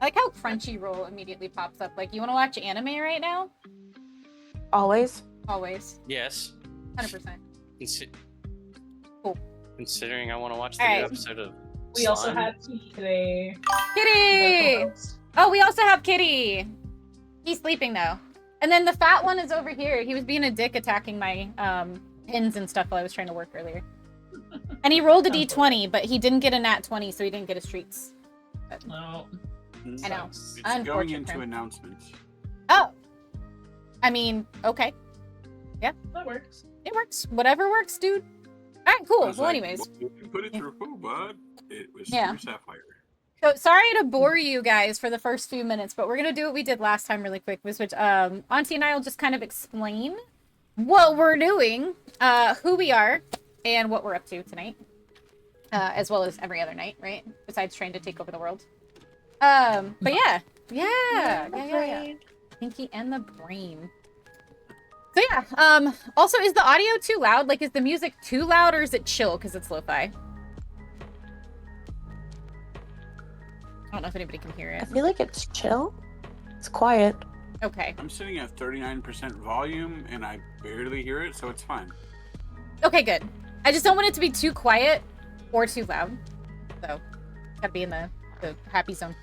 I like how Crunchyroll immediately pops up. Like, you want to watch anime right now? Always. Always. Yes. 100%. Cool. Considering I want to watch the All new right. episode of We also had Kitty today. Kitty! Oh, we also have Kitty. He's sleeping though. And then the fat one is over here. He was being a dick attacking my pins and stuff while I was trying to work earlier. And he rolled a d20, but he didn't get a nat 20, so he didn't get his treats. But, No. I know. It's Unfortunate going for into him. announcements. Oh. I mean, okay. Yeah. That works. It works. Whatever works, dude. All right, cool. Well, anyways. Well, you can put it through who, bud? It was Yeah. through Sapphire. So sorry to bore you guys for the first few minutes, but we're gonna do what we did last time really quick, which Auntie and I will just kind of explain what we're doing, who we are, and what we're up to tonight, as well as every other night, right? Besides trying to take over the world. But yeah. Pinky and the Brain. So yeah. Also, is the audio too loud? Like, is the music too loud, or is it chill because it's lo-fi? I don't know if anybody can hear I it. feel like it's chill. It's quiet. Okay. I'm sitting at 39% volume, and I barely hear it, so it's fine. Okay, good. I just don't want it to be too quiet or too loud. So, gotta be in the happy zone.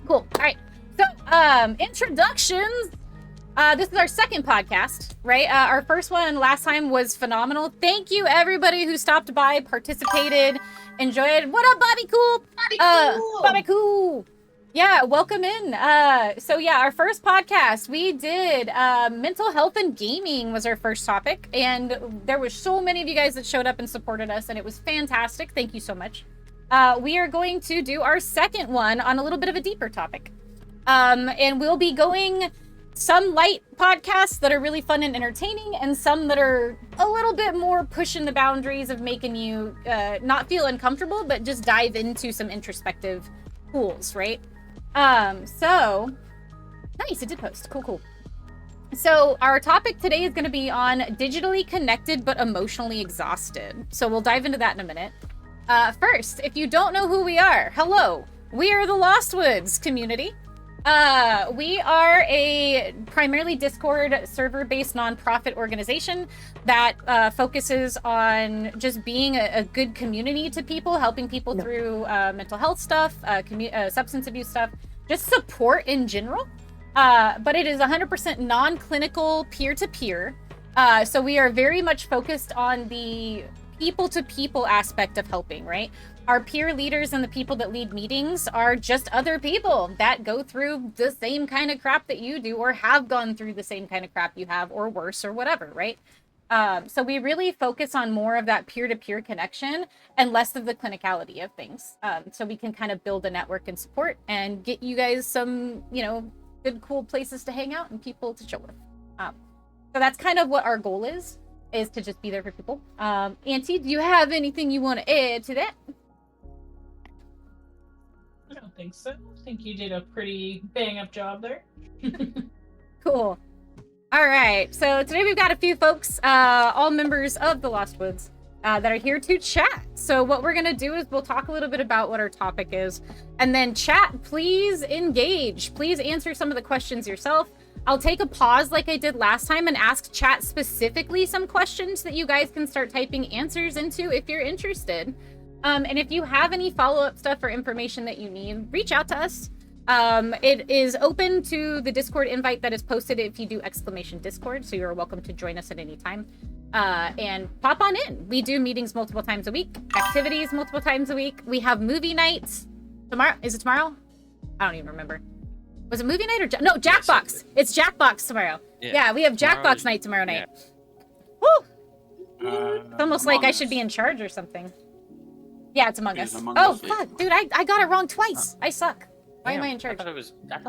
Cool. All right. So, introductions. This is our second podcast, right? Our first one last time was phenomenal. Thank you, everybody who stopped by, participated, enjoyed. What up, Bobby Cool? Bobby Cool. Yeah, welcome in. So yeah, our first podcast, we did mental health and gaming was our first topic, and there were so many of you guys that showed up and supported us, and it was fantastic. Thank you so much. We are going to do our second one on a little bit of a deeper topic, and we'll be going some light podcasts that are really fun and entertaining, and some that are a little bit more pushing the boundaries of making you not feel uncomfortable, but just dive into some introspective tools, right? So nice, it did post. Cool. So our topic today is going to be on digitally connected but emotionally exhausted. So we'll dive into that in a minute. First, if you don't know who we are, hello. We are the Lost Woods community. We are a primarily Discord server-based nonprofit organization that focuses on just being a good community to people, helping people through mental health stuff, substance abuse stuff, just support in general. But it is 100% non-clinical, peer-to-peer. So we are very much focused on the people-to-people aspect of helping, right? Our peer leaders and the people that lead meetings are just other people that go through the same kind of crap that you do, or have gone through the same kind of crap you have, or worse, or whatever, right? So we really focus on more of that peer-to-peer connection and less of the clinicality of things. So we can kind of build a network and support and get you guys some, good, cool places to hang out and people to chill with. So that's kind of what our goal is to just be there for people. Auntie, do you have anything you want to add to that? I don't think so. I think you did a pretty bang-up job there. Cool. All right. So today we've got a few folks, all members of the Lost Woods, that are here to chat. So what we're going to do is we'll talk a little bit about what our topic is. And then chat, please engage. Please answer some of the questions yourself. I'll take a pause like I did last time and ask chat specifically some questions that you guys can start typing answers into if you're interested. And if you have any follow-up stuff or information that you need, reach out to us. It is open to the Discord invite that is posted if you do !Discord, so you're welcome to join us at any time. And pop on in. We do meetings multiple times a week, activities multiple times a week. We have movie nights. Tomorrow? Is it tomorrow? I don't even remember. Was it movie night or no? Jackbox. It's Jackbox tomorrow. Yeah, we have Jackbox night tomorrow night. Yeah. Woo! It's almost like I should be in charge or something. Yeah, it's Among Us. Oh, fuck, dude, I got it wrong twice. I suck. Why am I in charge? I thought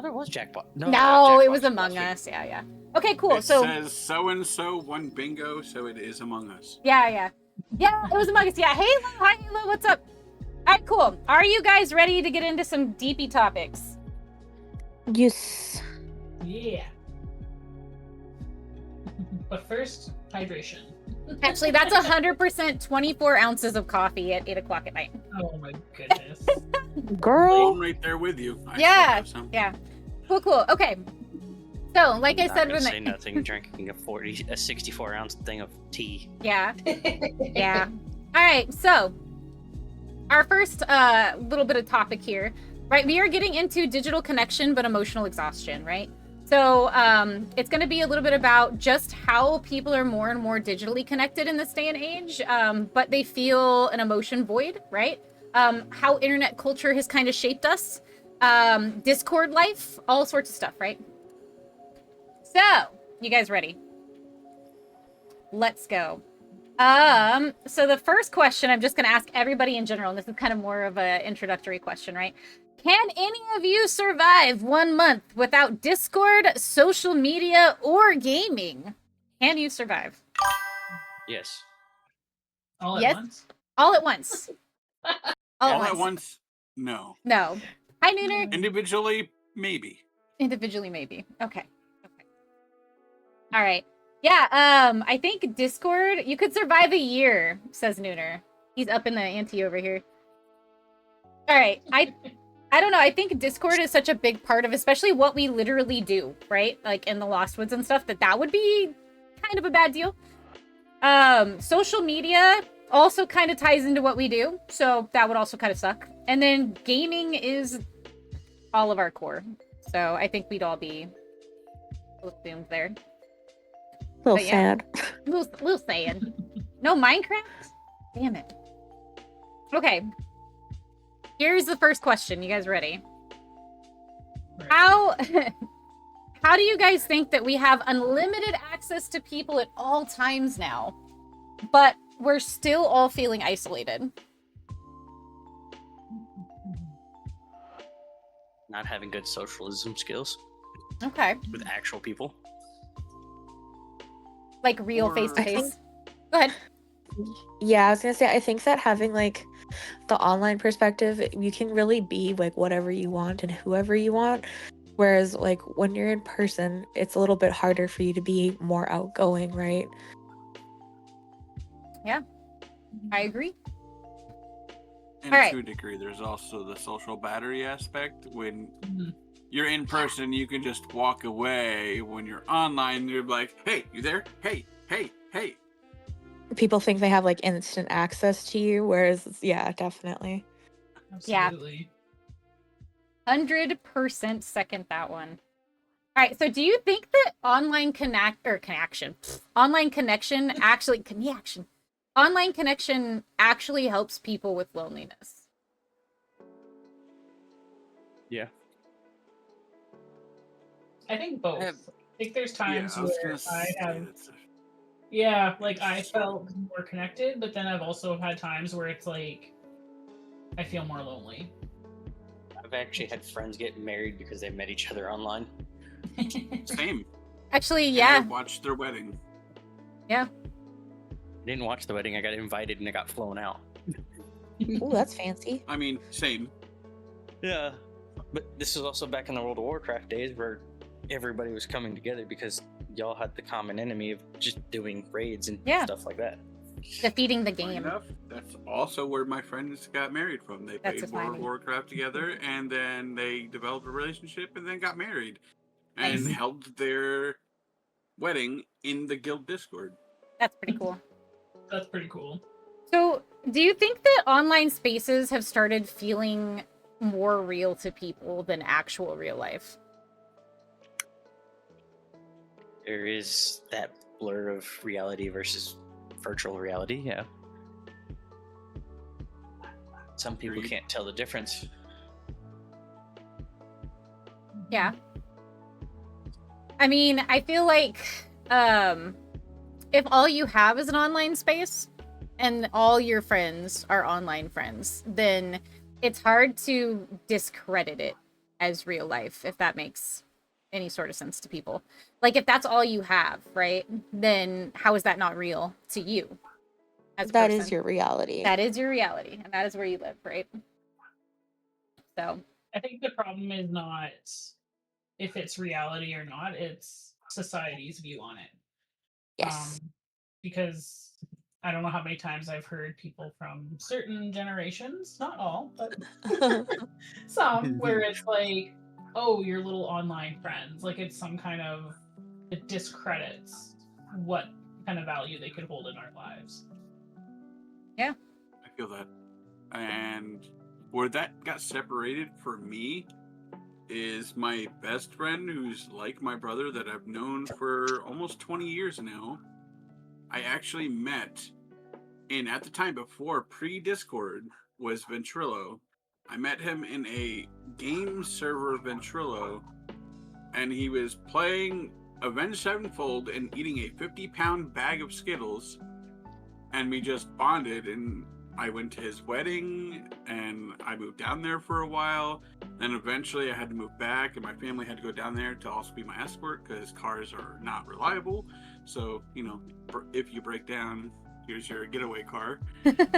it was Jackbox. No, it was Among Us. Yeah. Okay, cool. It says so-and-so won bingo, so it is Among Us. Yeah, it was Among Us. Yeah, Halo. Hi, Halo. What's up? All right, cool. Are you guys ready to get into some deepy topics? Yes. Yeah. But first, Hydration. Actually, that's 100% 24 ounces of coffee at 8 o'clock at night. Oh my goodness. Girl. I'm right there with you. I still Yeah, have some. yeah. Cool. Okay. So, like I Not said, gonna when say nothing. Drinking a 64 ounce thing of tea. yeah. Yeah. All right. So, our first little bit of topic here, right? We are getting into digital connection, but emotional exhaustion, right? So, it's going to be a little bit about just how people are more and more digitally connected in this day and age, but they feel an emotion void, right? How internet culture has kind of shaped us, Discord life, all sorts of stuff, right? So, you guys ready? Let's go. So the first question I'm just going to ask everybody in general, and this is kind of more of an introductory question, right? Can any of you survive 1 month without Discord, social media, or gaming? Can you survive? Yes. All Yes. at once? All at once. All at once? No. No. Hi, Nooner. Individually, maybe. Individually, maybe. Okay. All right. Yeah, I think Discord, you could survive a year, says Nooner. He's up in the ante over here. All right. I don't know. I think Discord is such a big part of especially what we literally do, right? Like in the Lost Woods and stuff, that would be kind of a bad deal. Social media also kind of ties into what we do, so that would also kind of suck. And then gaming is all of our core. So I think we'd all be doomed there. A little But yeah. sad. Little sad. No Minecraft? Damn it. Okay. Here's the first question. You guys ready? Right. How do you guys think that we have unlimited access to people at all times now, but we're still all feeling isolated? Not having good socialism skills Okay. with actual people. Like real Or- face-to-face. Go ahead. Yeah, I was gonna say, I think that having like the online perspective, you can really be like whatever you want and whoever you want. Whereas like when you're in person, it's a little bit harder for you to be more outgoing, right? I agree. And All right. to a degree, there's also the social battery aspect. When Mhm. you're in person, you can just walk away. When you're online, you're like, hey, you there? Hey. People think they have like instant access to you, whereas yeah, definitely. Yeah. Absolutely. 100% second that one. All right, so do you think that online connection actually helps people with loneliness? Yeah. I think both. have- I think there's times I was where gonna I say have, that's yeah, like I felt more connected, but then I've also had times where it's like I feel more lonely. I've actually had friends get married because they met each other online. same. Actually, And yeah. I watched their wedding. I didn't watch the wedding. I got invited and I got flown out. Ooh, that's fancy. I mean, same. Yeah. But this is also back in the World of Warcraft days where everybody was coming together because y'all had the common enemy of just doing raids and Yeah. stuff like that. Defeating the Funny game. enough, that's also where my friends got married from. They That's played a World of timing. Warcraft together, and then they developed a relationship, and then got married, and Nice. held their wedding in the guild Discord. That's pretty cool. That's pretty cool. So, do you think that online spaces have started feeling more real to people than actual real life? There is that blur of reality versus virtual reality, yeah. Some people Agreed. can't tell the difference. Yeah. I mean, I feel like if all you have is an online space and all your friends are online friends, then it's hard to discredit it as real life, if that makes any sort of sense to people. Like, if that's all you have, right, then how is that not real to you as a That person? is your reality. That is your reality, and that is where you live, right? So, I think the problem is not if it's reality or not, it's society's view on it. Yes. because I don't know how many times I've heard people from certain generations, not all, but some, where it's like, oh, your little online friends. Like it's some kind of, it discredits what kind of value they could hold in our lives. I feel that. And where that got separated for me is my best friend, who's like my brother, that I've known for almost 20 years now. I actually met, and at the time before pre-Discord was Ventrilo. I met him in a game server Ventrilo, and he was playing Avenged Sevenfold and eating a 50-pound bag of Skittles, and we just bonded, and I went to his wedding, and I moved down there for a while. Then eventually I had to move back, and my family had to go down there to also be my escort, because cars are not reliable. So, you know, if you break down, here's your getaway car.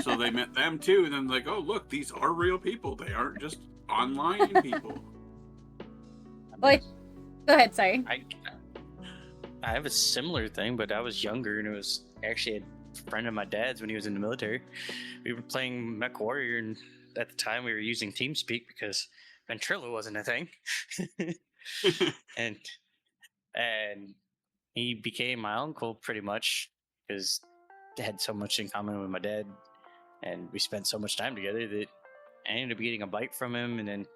So they met them too, and then like, oh look, these are real people. They aren't just online people. Boy, go ahead. Sorry. I have a similar thing, but I was younger, and it was actually a friend of my dad's when he was in the military. We were playing Mech Warrior, and at the time we were using TeamSpeak because Ventrilo wasn't a thing. and he became my uncle pretty much because I had so much in common with my dad, and we spent so much time together that I ended up getting a bite from him, and then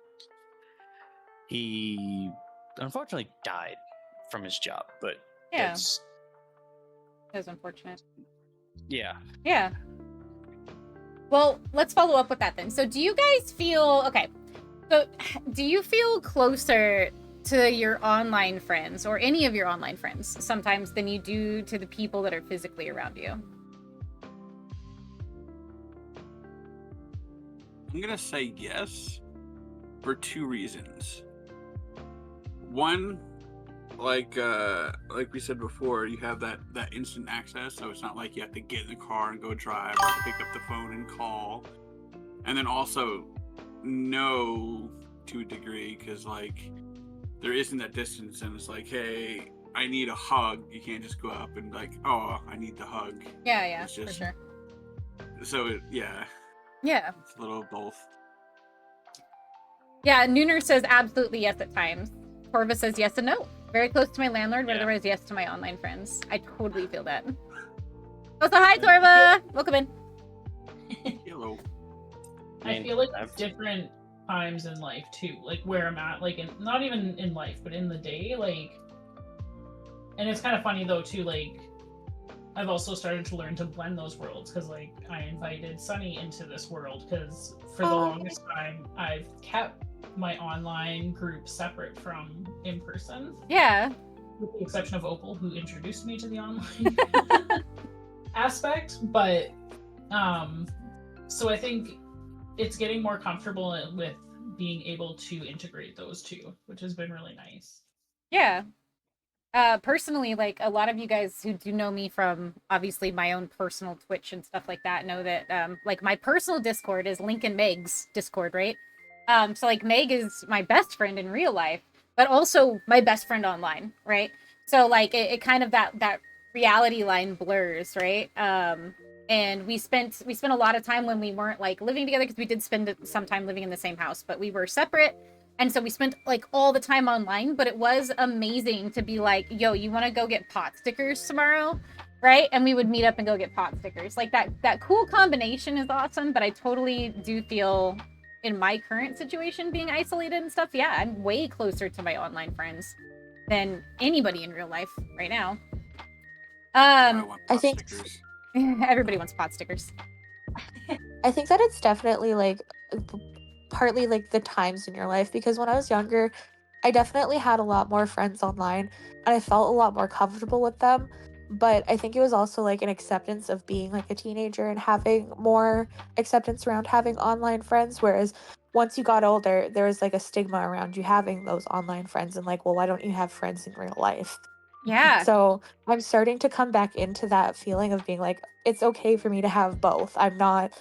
he unfortunately died from his job. But Yeah. that's That was unfortunate. yeah. Yeah. Well, let's follow up with that then. So do you guys feel, okay, so do you feel closer to your online friends or any of your online friends sometimes than you do to the people that are physically around you? I'm gonna say yes for two reasons. One, like we said before, you have that instant access, so it's not like you have to get in the car and go drive or pick up the phone and call. And then also know to a degree, because like there isn't that distance, and it's like, hey, I need a hug. You can't just go up and like, oh, I need the hug. Yeah, It's for just- sure. So yeah, Yeah. it's a little of both. Yeah, Nooner says absolutely yes at times. Torva says yes and no. Very close to my landlord, but Yeah. otherwise yes to my online friends. I totally feel that. Oh, so hi, Torva! Welcome in. Hello. I feel like it's different times in life too, like where I'm at, like in, not even in life, but in the day, like. And it's kind of funny though too, like I've also started to learn to blend those worlds, because like I invited Sunny into this world because for the longest time I've kept my online group separate from in person, Yeah. with the exception of Opal, who introduced me to the online aspect. But so I think it's getting more comfortable with being able to integrate those two, which has been really nice. Yeah. Personally, like a lot of you guys who do know me from obviously my own personal Twitch and stuff like that know that like my personal Discord is Link and Meg's Discord, right? So like Meg is my best friend in real life, but also my best friend online, right? So like it kind of that reality line blurs, right? And we spent a lot of time when we weren't like living together, because we did spend some time living in the same house, but we were separate. And so we spent like all the time online, but it was amazing to be like, yo, you want to go get pot stickers tomorrow? Right? And we would meet up and go get pot stickers. Like that cool combination is awesome, but I totally do feel in my current situation being isolated and stuff. Yeah, I'm way closer to my online friends than anybody in real life right now. Want I pot think- stickers. Everybody wants pot stickers. I think that it's definitely like partly like the times in your life, because when I was younger, I definitely had a lot more friends online and I felt a lot more comfortable with them. But I think it was also like an acceptance of being like a teenager and having more acceptance around having online friends. Whereas once you got older, there was like a stigma around you having those online friends and like, well, why don't you have friends in real life? Yeah. So I'm starting to come back into that feeling of being like, it's okay for me to have both. I'm not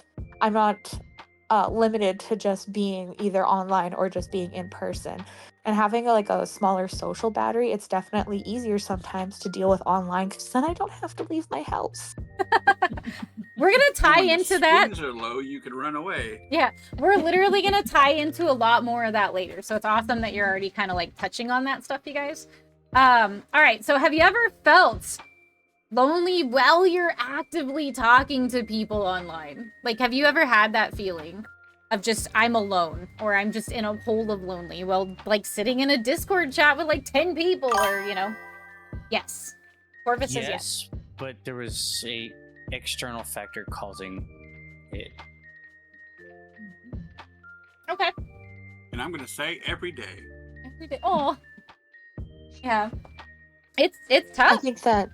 limited to just being either online or just being in person. And having like a smaller social battery, it's definitely easier sometimes to deal with online because then I don't have to leave my house. We're gonna tie when into the that. springs are low, you can run away. Yeah, we're literally gonna tie into a lot more of that later. So it's awesome that you're already kind of like touching on that stuff, you guys. All right, so have you ever felt lonely while you're actively talking to people online? Like, have you ever had that feeling of just, I'm alone, or I'm just in a hole of lonely while like sitting in a Discord chat with like 10 people, or, you know? Yes. Corvus says yes. But there was a external factor causing it. Okay. And I'm gonna say every day. Every day. Oh. Yeah. It's I tough. think that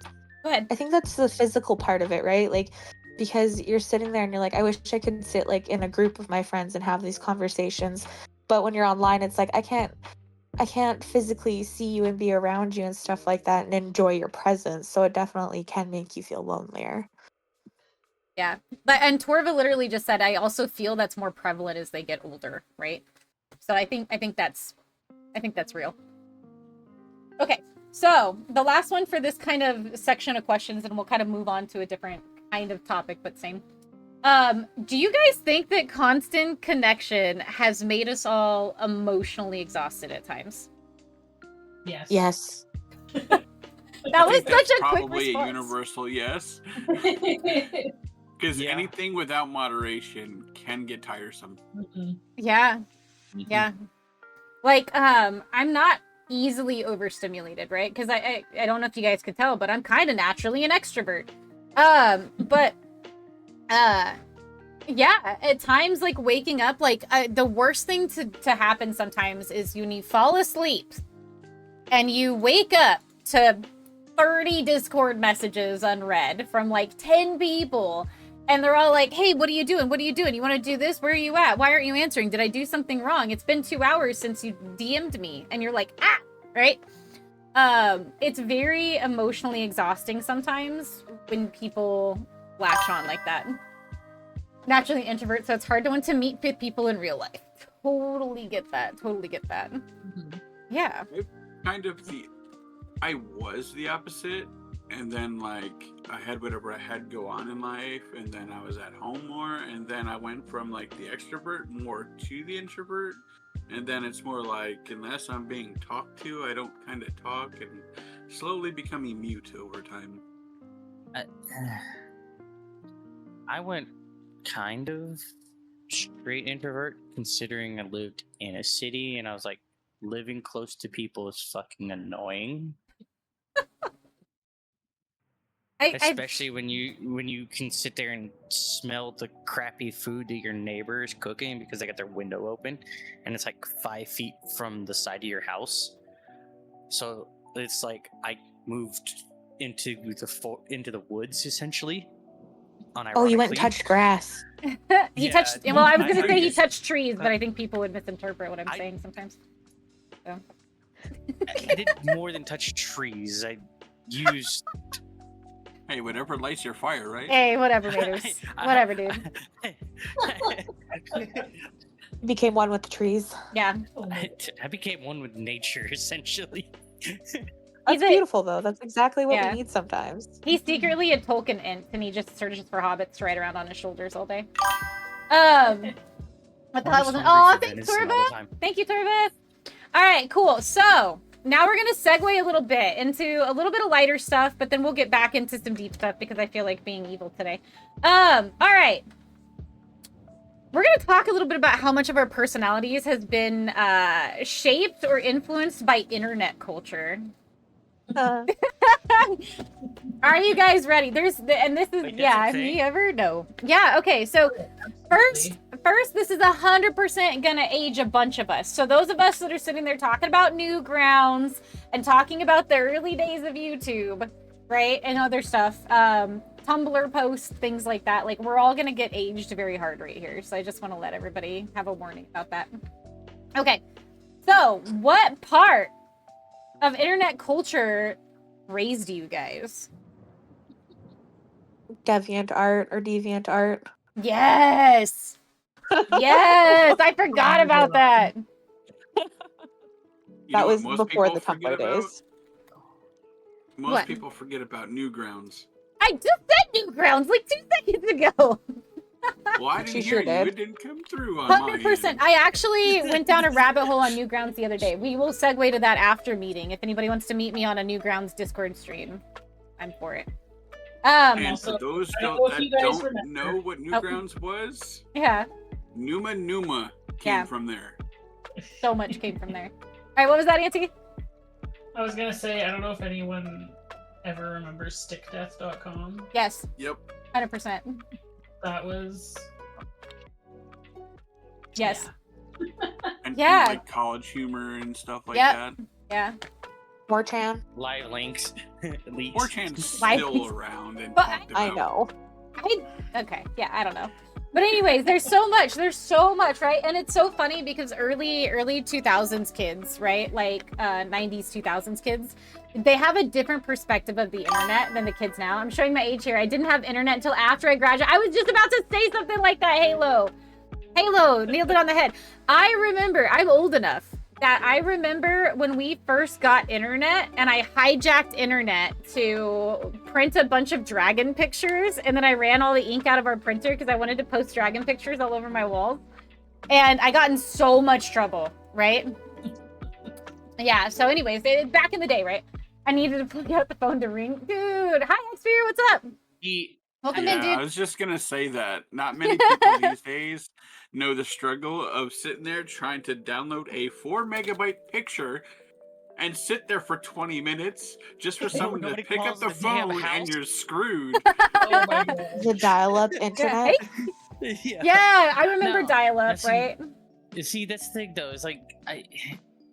Go ahead. I think that's the physical part of it, right? Like, because you're sitting there and you're like, I wish I could sit like in a group of my friends and have these conversations. But when you're online, it's like I can't physically see you and be around you and stuff like that and enjoy your presence. So it definitely can make you feel lonelier. Yeah. But and Torva literally just said, I also feel that's more prevalent as they get older, right? So I think that's real. Okay. So the last one for this kind of section of questions, and we'll kind of move on to a different kind of topic, but same. Do you guys think that constant connection has made us all emotionally exhausted at times? Yes. Yes. That was such a quick probably response. a universal yes. Because anything without moderation can get tiresome. Yeah. Yeah. Like, I'm not easily overstimulated, right? Because I don't know if you guys could tell, but I'm kind of naturally an extrovert. But yeah, at times, like waking up, like the worst thing to happen sometimes is when you fall asleep and you wake up to 30 Discord messages unread from like 10 people. And they're all like, hey, what are you doing? What are you doing? You want to do this? Where are you at? Why aren't you answering? Did I do something wrong? It's been 2 hours since you DM'd me. And you're like, ah, right? It's very emotionally exhausting sometimes when people latch on like that. Naturally an introvert, so it's hard to want to meet people in real life. Totally get that. Totally get that. Yeah. I was the opposite. And then, like, I had whatever I had go on in life, and then I was at home more, and then I went from, like, the extrovert more to the introvert, and then it's more like, unless I'm being talked to, I don't kind of talk, and slowly becoming mute over time. I went kind of straight introvert, considering I lived in a city, and I was like, living close to people is fucking annoying. Especially when you can sit there and smell the crappy food that your neighbor is cooking because they got their window open and it's like 5 feet from the side of your house. So it's like I moved into the woods essentially. Oh, you went and touched grass. He touched. Well, I was gonna say he touched trees, but I think people would misinterpret what I'm saying sometimes. So. I did more than touch trees. I used. Hey, whatever lights your fire, right? Hey, whatever, Maters. Whatever, dude. Became one with the trees. Yeah. I became one with nature, essentially. That's beautiful, though. That's exactly what we need sometimes. He's secretly a Tolkien int, and he just searches for hobbits to ride around on his shoulders all day. What the hell wasn't? Oh, thanks, Torva. Thank you, Torva. All right, cool. So now we're gonna segue a little bit into a little bit of lighter stuff, but then we'll get back into some deep stuff because I feel like being evil today. All right. We're gonna talk a little bit about how much of our personalities has been shaped or influenced by internet culture. Are you guys ready? This is have you ever? No. Yeah, okay, so first, this is 100% gonna age a bunch of us. So those of us that are sitting there talking about Newgrounds and talking about the early days of YouTube, right, and other stuff, Tumblr posts, things like that, like we're all gonna get aged very hard right here. So I just want to let everybody have a warning about that. Okay, so what part of internet culture raised you guys? DeviantArt or DeviantArt. Yes. Yes, I forgot about that. That was most before people the forget Tumblr about? days. Most What? people forget about Newgrounds. I just said Newgrounds like 2 seconds ago. Well, I didn't She hear sure you. did. It didn't come through on my 100%. end. I actually went down a rabbit hole on Newgrounds the other day. We will segue to that after meeting. If anybody wants to meet me on a Newgrounds Discord stream, I'm for it. And Also, for those I don't know if that you guys don't remember. know what Newgrounds was, Yeah, Numa came Yeah. from there. so much came from there. All right, what was that, Auntie? I was gonna say, I don't know if anyone ever remembers stickdeath.com. Yes, Yep. 100%. That was. Yes. And Yeah. like college humor and stuff like Yep. that. Yeah. 4chan. Live links. Leaks. 4chan's Why? still around and But talked I about. know. Okay, yeah, I don't know. But anyways, there's so much, right? And it's so funny because early 2000s kids, right? Like 90s, 2000s kids, they have a different perspective of the internet than the kids now. I'm showing my age here. I didn't have internet until after I graduated. I was just about to say something like that, Halo, nailed it on the head. I remember, I'm old enough that I remember when we first got internet and I hijacked internet to print a bunch of dragon pictures, and then I ran all the ink out of our printer because I wanted to post dragon pictures all over my walls. And I got in so much trouble, right? Yeah, so anyways, back in the day, right? I needed to plug out the phone to ring. Dude, hi, Xperia, what's up? Welcome in, Yeah, dude. I was just gonna say that. Not many people these days know the struggle of sitting there trying to download a 4 megabyte picture and sit there for 20 minutes just for someone to Nobody pick up calls the the damn phone house. and you're screwed. Oh my god. The dial-up internet. Yeah, I remember No, dial-up, see- right? See, that's the thing though. It's like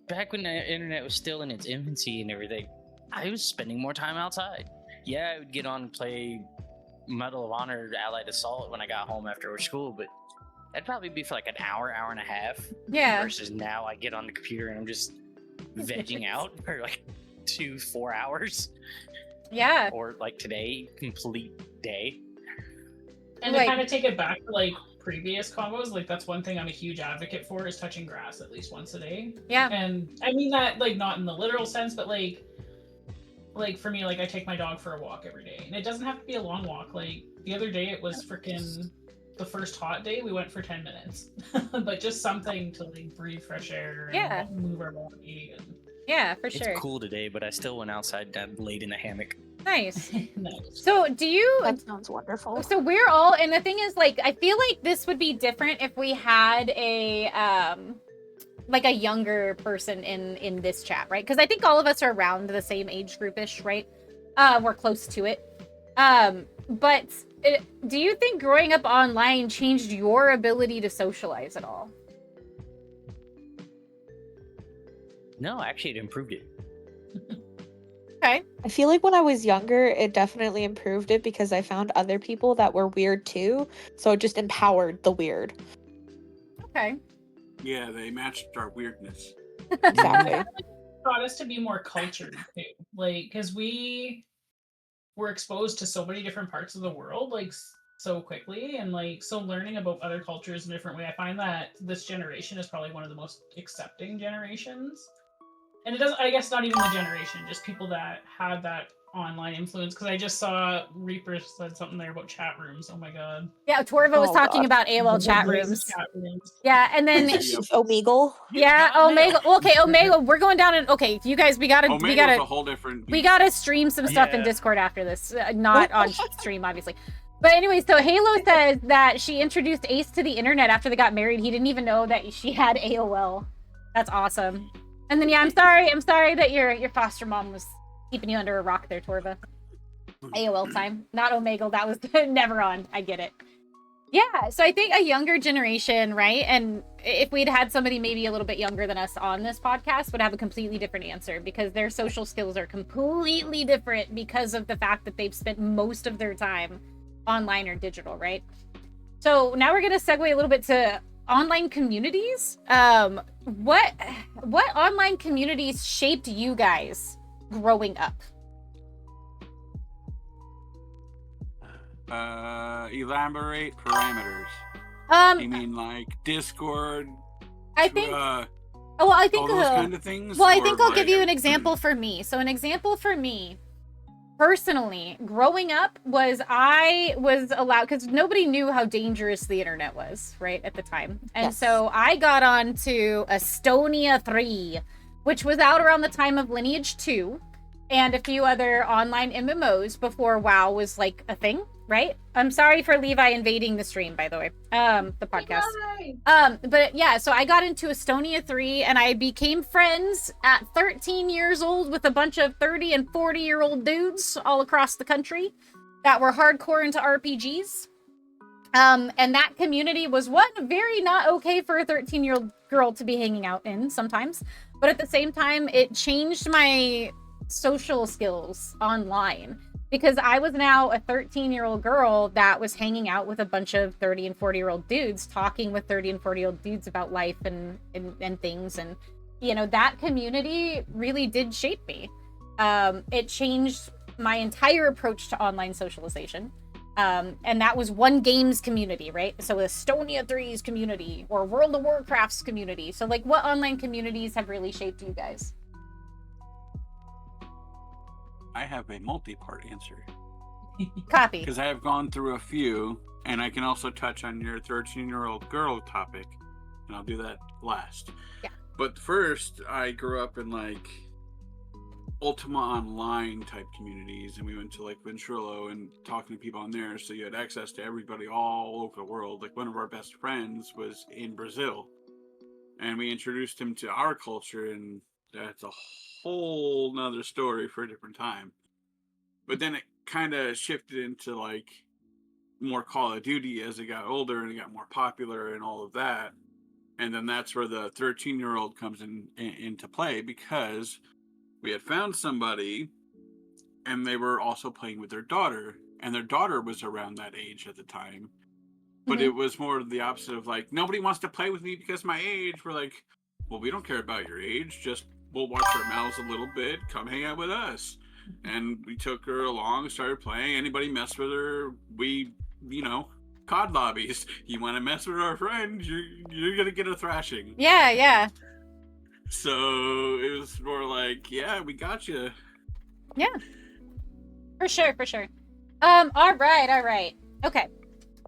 back when the internet was still in its infancy and everything, I was spending more time outside. Yeah, I would get on and play Medal of Honor Allied Assault when I got home after school, but that'd probably be for like an hour, hour and a half. Yeah. Versus now I get on the computer and I'm just vegging out for like 2-4 hours. Yeah. Or like today, complete day. And Like- to kind of take it back to like previous combos, like that's one thing I'm a huge advocate for is touching grass at least once a day. Yeah. And I mean that like not in the literal sense, but like for me, like I take my dog for a walk every day, and it doesn't have to be a long walk. Like the other day, it was freaking the first hot day. We went for 10 minutes, but just something to like breathe fresh air and Yeah. move our body. And... Yeah, for It's sure. cool today, but I still went outside and laid in the hammock. Nice. Nice. So do you That sounds wonderful. so we're all, and the thing is, like, I feel like this would be different if we had a like a younger person in this chat, right? Because I think all of us are around the same age groupish, right? We're close to it. But do you think growing up online changed your ability to socialize at all? No, actually, it improved it. Okay. I feel like when I was younger, it definitely improved it because I found other people that were weird too. So it just empowered the weird. Okay. Yeah, they matched our weirdness. Exactly. Taught us to be more cultured too, like because we were exposed to so many different parts of the world like so quickly, and like so learning about other cultures in a different way. I find that this generation is probably one of the most accepting generations, and it doesn't, I guess not even the generation, just people that had that online influence. Because I just saw Reaper said something there about chat rooms. Oh my god. Yeah, Torva was Oh, talking God. about AOL The chat voice rooms. chat rooms. Yeah, and then Yep. Omegle. yeah, got mail. Omega. Okay, Omega. We're going down and okay, you guys, we gotta Omega's a whole different. we gotta stream some stuff in Yeah. Discord after this, not on stream, obviously. But anyway, so Halo says that she introduced Ace to the internet after they got married. He didn't even know that she had AOL. That's awesome. And then yeah, I'm sorry that your foster mom was keeping you under a rock there, Torva. AOL time, not Omegle. That was never on. I get it. Yeah, so I think a younger generation, right? And if we'd had somebody maybe a little bit younger than us on this podcast, would have a completely different answer because their social skills are completely different because of the fact that they've spent most of their time online or digital, right? So now we're going to segue a little bit to online communities. What online communities shaped you guys growing up? Elaborate parameters. You mean like Discord? I think Oh, well, I think all those kind of things. well, I or think I'll give like- you an example for me. So an example for me, personally, growing up I was allowed, because nobody knew how dangerous the internet was, right, at the time. And Yes. so I got on to Estonia 3, which was out around the time of Lineage 2, and a few other online MMOs before WoW was like a thing, right? I'm sorry for Levi invading the stream, by the way, the podcast. But yeah, so I got into Estonia 3 and I became friends at 13 years old with a bunch of 30 and 40-year-old dudes all across the country that were hardcore into RPGs. And that community was very not okay for a 13-year-old girl to be hanging out in sometimes. But at the same time, it changed my social skills online, because I was now a 13-year-old girl that was hanging out with a bunch of 30 and 40-year-old dudes, talking with 30 and 40-year-old dudes about life and things. And, you know, that community really did shape me. It changed my entire approach to online socialization. And that was one games community, right? So Estonia 3's community, or World of Warcraft's community. So, like, what online communities have really shaped you guys? I have a multi-part answer Copy. because I have gone through a few, and I can also touch on your 13-year-old girl topic, and I'll do that last. Yeah. But first, I grew up in like Ultima Online type communities, and we went to like Ventrilo and talking to people on there, so you had access to everybody all over the world. Like one of our best friends was in Brazil, and we introduced him to our culture, and that's a whole nother story for a different time. But then it kind of shifted into like more Call of Duty as it got older and it got more popular and all of that. And then that's where the 13-year-old comes into play, because we had found somebody and they were also playing with their daughter, and their daughter was around that age at the time. But it was more the opposite of like, nobody wants to play with me because my age. We're like, well, we don't care about your age. Just we'll watch our mouths a little bit. Come hang out with us. And we took her along, started playing. Anybody mess with her, we, COD lobbies. You want to mess with our friend, you're going to get a thrashing. Yeah. So it was more like, yeah, we got you. Yeah. For sure. All right. Okay.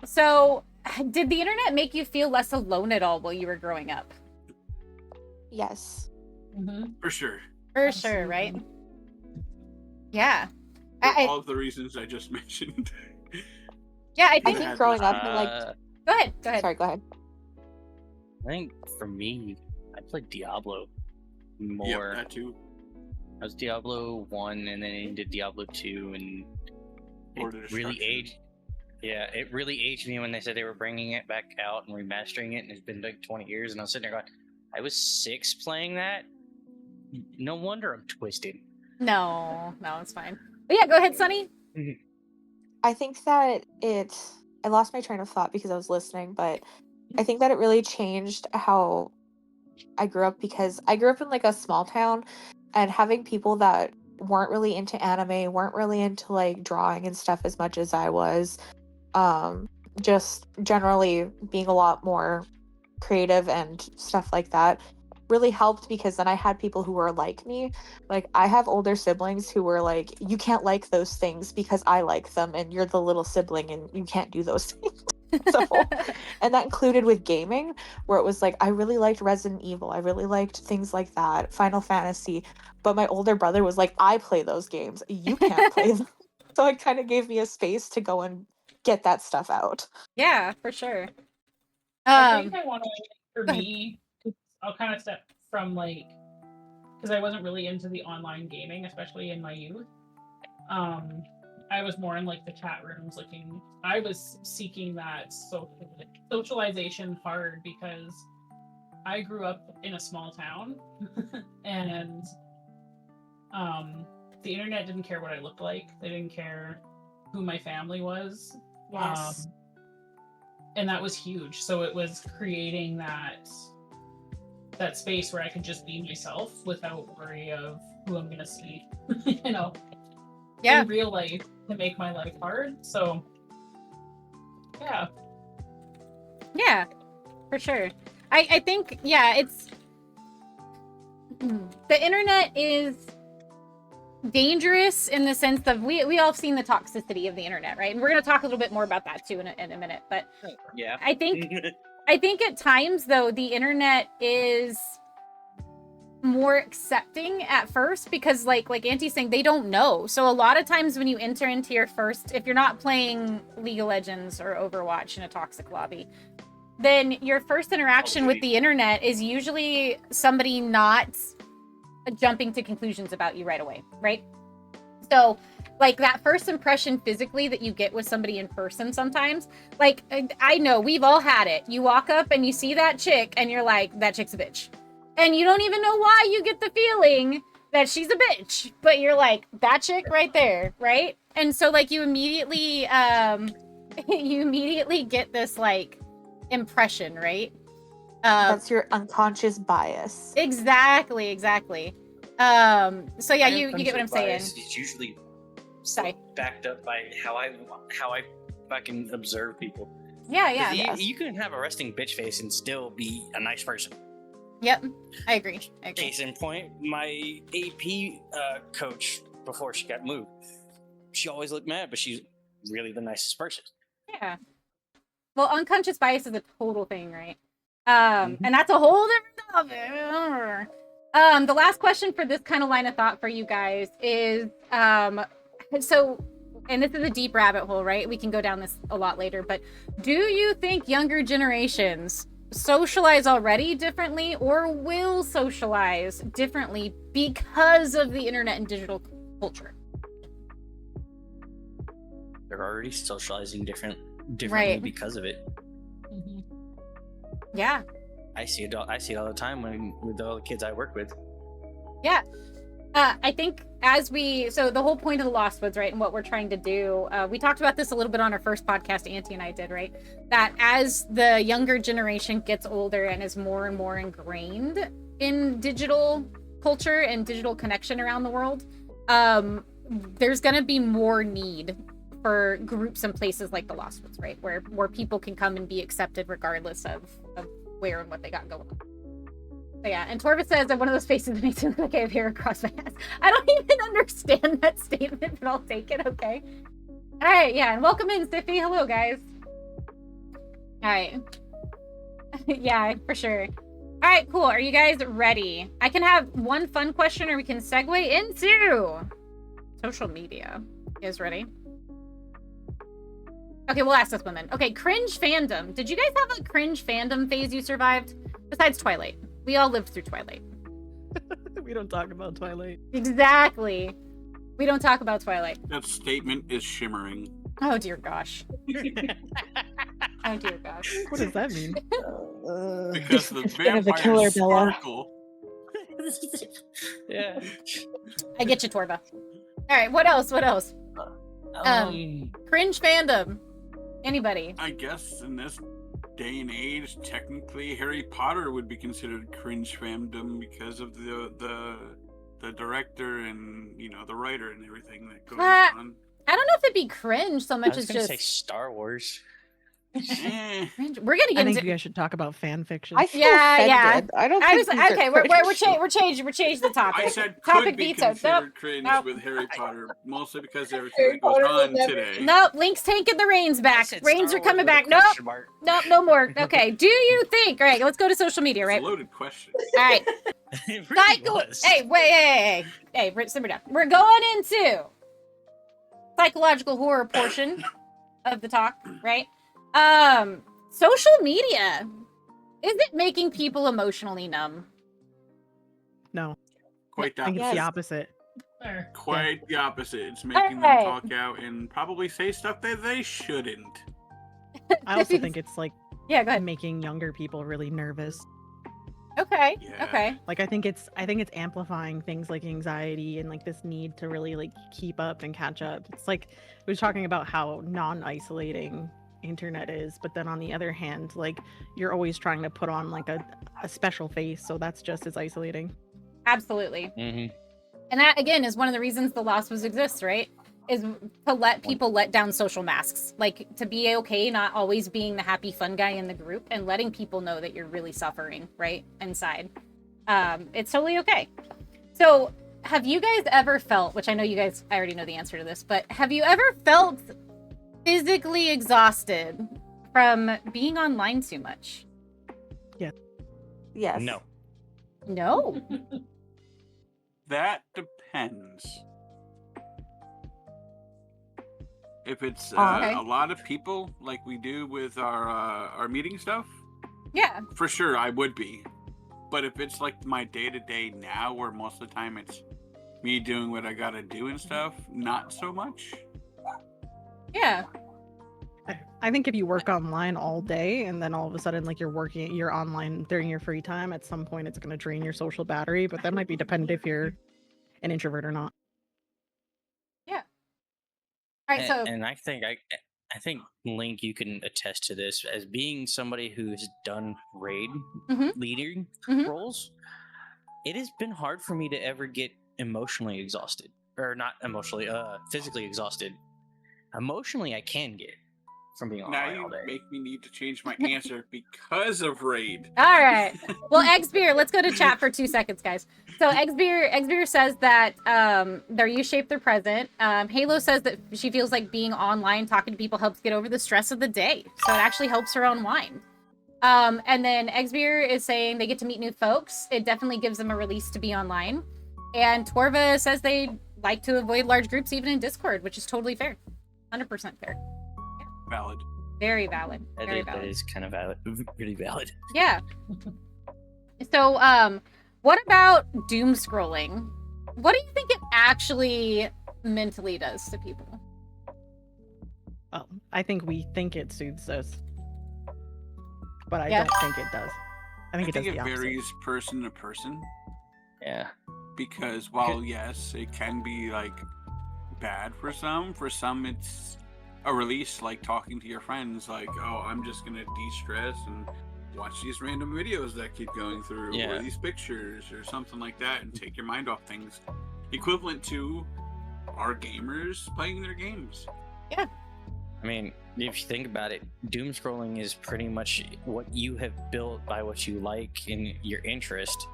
So, did the internet make you feel less alone at all while you were growing up? Yes. For sure. For sure, right? Yeah. For all of the reasons I just mentioned. Yeah, I I think. think growing up and like, Go ahead. sorry, go ahead. I think for me, I played Diablo more. Yeah, that too. I was Diablo 1 and then into Diablo 2, and Lord of it really Destruction. aged. Yeah, it really aged me when they said they were bringing it back out and remastering it, and it's been like 20 years, and I was sitting there going, I was 6 playing that? No wonder I'm twisted. No, it's fine. But yeah, go ahead, Sunny. I think that I lost my train of thought because I was listening, but I think that it really changed how I grew up, because I grew up in like a small town, and having people that weren't really into anime, weren't really into like drawing and stuff as much as I was, just generally being a lot more creative and stuff like that, really helped, because then I had people who were like me. Like, I have older siblings who were like, you can't like those things because I like them, and you're the little sibling and you can't do those things. So, and that included with gaming, where it was like, I really liked Resident Evil, I really liked things like that, Final Fantasy, but my older brother was like, I play those games, you can't play them. So it kind of gave me a space to go and get that stuff out. Yeah, for sure. I think I want to, for go ahead. me, 'cause I'll kind of step from like, because I wasn't really into the online gaming, especially in my youth. I was more in like the chat rooms I was seeking that socialization hard, because I grew up in a small town and the internet didn't care what I looked like. They didn't care who my family was. Yes. And that was huge. So it was creating that space where I could just be myself without worry of who I'm gonna see, Yeah. in real life, to make my life hard. So yeah, Yeah, for sure. I think, yeah, the internet is dangerous in the sense that we all have seen the toxicity of the internet, right? And we're going to talk a little bit more about that too in a minute. But yeah, I think at times though the internet is more accepting at first because like Auntie's saying, they don't know. So a lot of times when you enter into your first, if you're not playing League of Legends or Overwatch in a toxic lobby, then your first interaction with the internet is usually somebody not jumping to conclusions about you right away, right? So like that first impression physically that you get with somebody in person sometimes, like I know we've all had it. You walk up and you see that chick and you're like, that chick's a bitch. And you don't even know why you get the feeling that she's a bitch, but you're like, that chick right there, right? And so like you immediately get this like impression, right? That's your unconscious bias. Exactly. So yeah, My you get what I'm saying. It's usually Sorry. backed up by how I fucking observe people. Yeah. You can have a resting bitch face and still be a nice person. Yep, I agree. Case in point, my AP coach before she got moved, she always looked mad, but she's really the nicest person. Yeah. Well, unconscious bias is a total thing, right? And that's a whole different topic. The last question for this kind of line of thought for you guys is, so, and this is a deep rabbit hole, right? We can go down this a lot later, but do you think younger generations socialize already differently or will socialize differently because of the internet and digital culture? They're already socializing differently Right. because of it. Yeah. I see it all the time with all the kids I work with. Yeah. I think so the whole point of the Lost Woods, right, and what we're trying to do, we talked about this a little bit on our first podcast, Auntie and I did, right, that as the younger generation gets older and is more and more ingrained in digital culture and digital connection around the world, there's going to be more need for groups and places like the Lost Woods, right, where people can come and be accepted regardless of where and what they got going on. So yeah, and Torva says that one of those faces makes me look like I have hair across my ass. I don't even understand that statement, but I'll take it, okay? All right, yeah, and welcome in, Stiffy. Hello, guys. All right. Yeah, for sure. All right, cool. Are you guys ready? I can have one fun question or we can segue into social media. You guys ready? Okay, we'll ask this one then. Okay, cringe fandom. Did you guys have a cringe fandom phase you survived? Besides Twilight. We all lived through Twilight. We don't talk about Twilight. Exactly. We don't talk about Twilight. That statement is shimmering. Oh, dear gosh. Oh, dear gosh. What does that mean? Because the Kind of a vampires killer, Bella. sparkle. Yeah. I get you, Torva. All right, what else? Cringe fandom. Anybody? I guess in this day and age, technically Harry Potter would be considered cringe fandom because of the director and the writer and everything that goes on. I don't know if it'd be cringe so much as just say Star Wars. cringe. We're gonna I get think into you guys should talk about fan fiction. I feel Yeah, yeah. offended. I don't. I think was these are okay. We're changing the topic. I said Topic could be vetoed. considered Nope. cringe Nope. with Harry Potter, mostly because of everything that goes on today. Nope. Link's taking the reins back. Reins are coming back. Nope. Nope. No more. Okay. Do you think? All right. Let's go to social media. It's Right. a loaded question. All right. It really was. Hey, wait. Hey, simmer down. We're going into psychological horror portion of the talk, right? Social media. Is it making people emotionally numb? No, Quite I think the it's the Yes. opposite. There. quite the opposite. It's making them Alright. talk out and probably say stuff that they shouldn't. I also think it's like Yeah, go ahead. making younger people really nervous. Okay. Yeah. Okay. Like I think it's amplifying things like anxiety and like this need to really like keep up and catch up. It's like we were talking about how non-isolating internet is, but then on the other hand, like you're always trying to put on like a special face, so that's just as isolating. Absolutely. Mm-hmm. And that again is one of the reasons the Lost Woods exists, right? Is to let people let down social masks. Like to be okay not always being the happy fun guy in the group and letting people know that you're really suffering, right? Inside. It's totally okay. So, have you guys ever felt, which I know you guys, I already know the answer to this, but have you ever felt physically exhausted from being online too much? Yes. No. No. That depends. If it's Okay. a lot of people, like we do with our meeting stuff, Yeah. for sure I would be. But if it's like my day-to-day now, where most of the time it's me doing what I gotta do and stuff, not so much. Yeah. I think if you work online all day and then all of a sudden like you're online during your free time, at some point it's going to drain your social battery, but that might be dependent if you're an introvert or not. Yeah. All right. So, And I think Link, you can attest to this as being somebody who's done raid leading Mhm. roles. It has been hard for me to ever get emotionally exhausted, or not emotionally, physically exhausted. Emotionally, I can get from being Now online all you day. make me need to change my answer because of raid. all right. Well, Xbeer, let's go to chat for 2 seconds, guys. So Xbeer says that their U-shaped their present. Halo says that she feels like being online, talking to people helps get over the stress of the day. So it actually helps her unwind. And then Xbeer is saying they get to meet new folks. It definitely gives them a release to be online. And Torva says they like to avoid large groups even in Discord, which is totally fair. 100% fair. Valid. Very valid. Very That valid. is kind of valid, really valid. Yeah. So, what about doom scrolling? What do you think it actually mentally does to people? Well, I think we think it soothes us, but I Yeah. don't think it does. I think it does the opposite. varies person to person. Yeah. Because while yes, it can be like bad for some it's a release, like talking to your friends, like, oh, I'm just gonna de-stress and watch these random videos that keep going through, Yeah. or these pictures or something like that, and take your mind off things. Equivalent to our gamers playing their games. Yeah. I mean, if you think about it, doom scrolling is pretty much what you have built by what you like in your interest.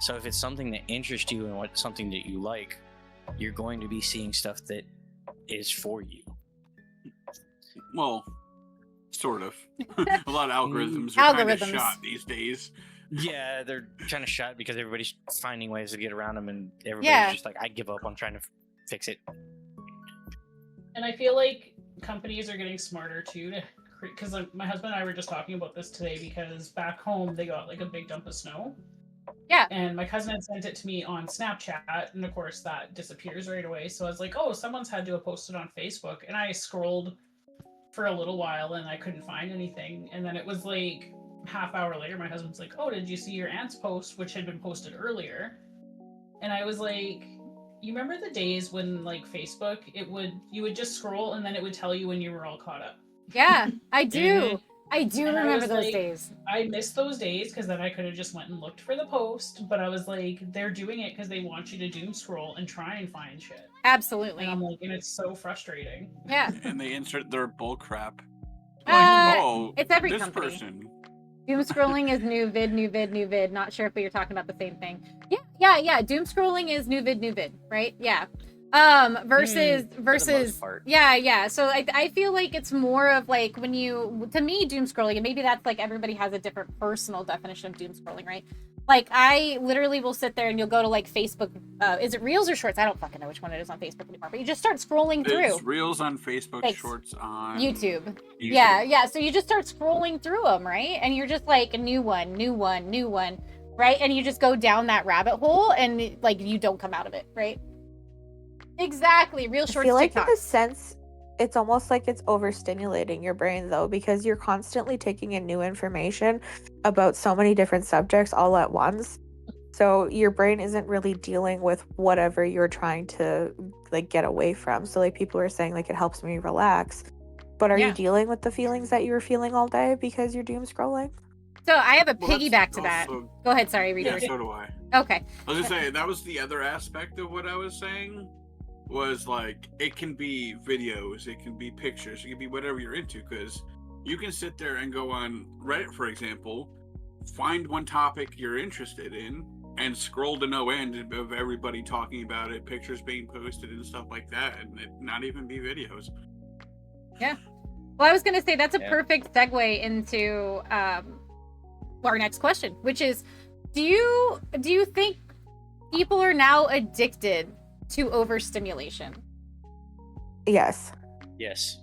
So if it's something that interests you and something that you like, you're going to be seeing stuff that is for you. Well, sort of. A lot of algorithms are kind of Algorithms. shot these days. Yeah, they're kind of shot because everybody's finding ways to get around them, and everybody's Yeah. just like, I give up on trying to fix it. And I feel like companies are getting smarter too, to because like, my husband and I were just talking about this today, because back home they got like a big dump of snow. Yeah. And my cousin had sent it to me on Snapchat, and of course that disappears right away. So I was like, oh, someone's had to have posted on Facebook. And I scrolled for a little while and I couldn't find anything. And then it was like half hour later, my husband's like, oh, did you see your aunt's post, which had been posted earlier? And I was like, you remember the days when like Facebook, you would just scroll and then it would tell you when you were all caught up? Yeah, I do. Mhm. I do And I remember was those like, days. I miss those days, because then I could have just went and looked for the post, but I was like, they're doing it because they want you to doom scroll and try and find shit. Absolutely. And I'm like, and it's so frustrating. Yeah. And they insert their bull crap. It's every this company. person. Doom scrolling is new vid. Not sure if you're talking about the same thing. Yeah. Doom scrolling is new vid, right? Yeah. Versus, part. yeah. So I feel like it's more of like when to me, doom scrolling, and maybe that's like everybody has a different personal definition of doom scrolling, right? Like I literally will sit there and you'll go to like Facebook. Is it Reels or Shorts? I don't fucking know which one it is on Facebook anymore. But you just start scrolling through. It's Reels on Facebook, Thanks. Shorts on YouTube. Yeah. So you just start scrolling through them, right? And you're just like, new one, right? And you just go down that rabbit hole and like you don't come out of it, right? Exactly. Real Shorts, I feel like TikTok. in a sense, it's almost like it's overstimulating your brain though, because you're constantly taking in new information about so many different subjects all at once. So your brain isn't really dealing with whatever you're trying to like get away from. So like people are saying like it helps me relax. But are Yeah. you dealing with the feelings that you were feeling all day because you're doom scrolling? So I have a Well, that's piggyback to that. also- Go ahead, sorry, Reader. Yeah, so do I. Okay. I was gonna say that was the other aspect of what I was saying. Was like it can be videos, it can be pictures, it can be whatever you're into. Because you can sit there and go on Reddit, for example, find one topic you're interested in, and scroll to no end of everybody talking about it, pictures being posted and stuff like that, and it not even be videos. Yeah. Well, I was going to say that's a Yeah. perfect segue into our next question, which is, do you think people are now addicted to overstimulation? Yes. Yes.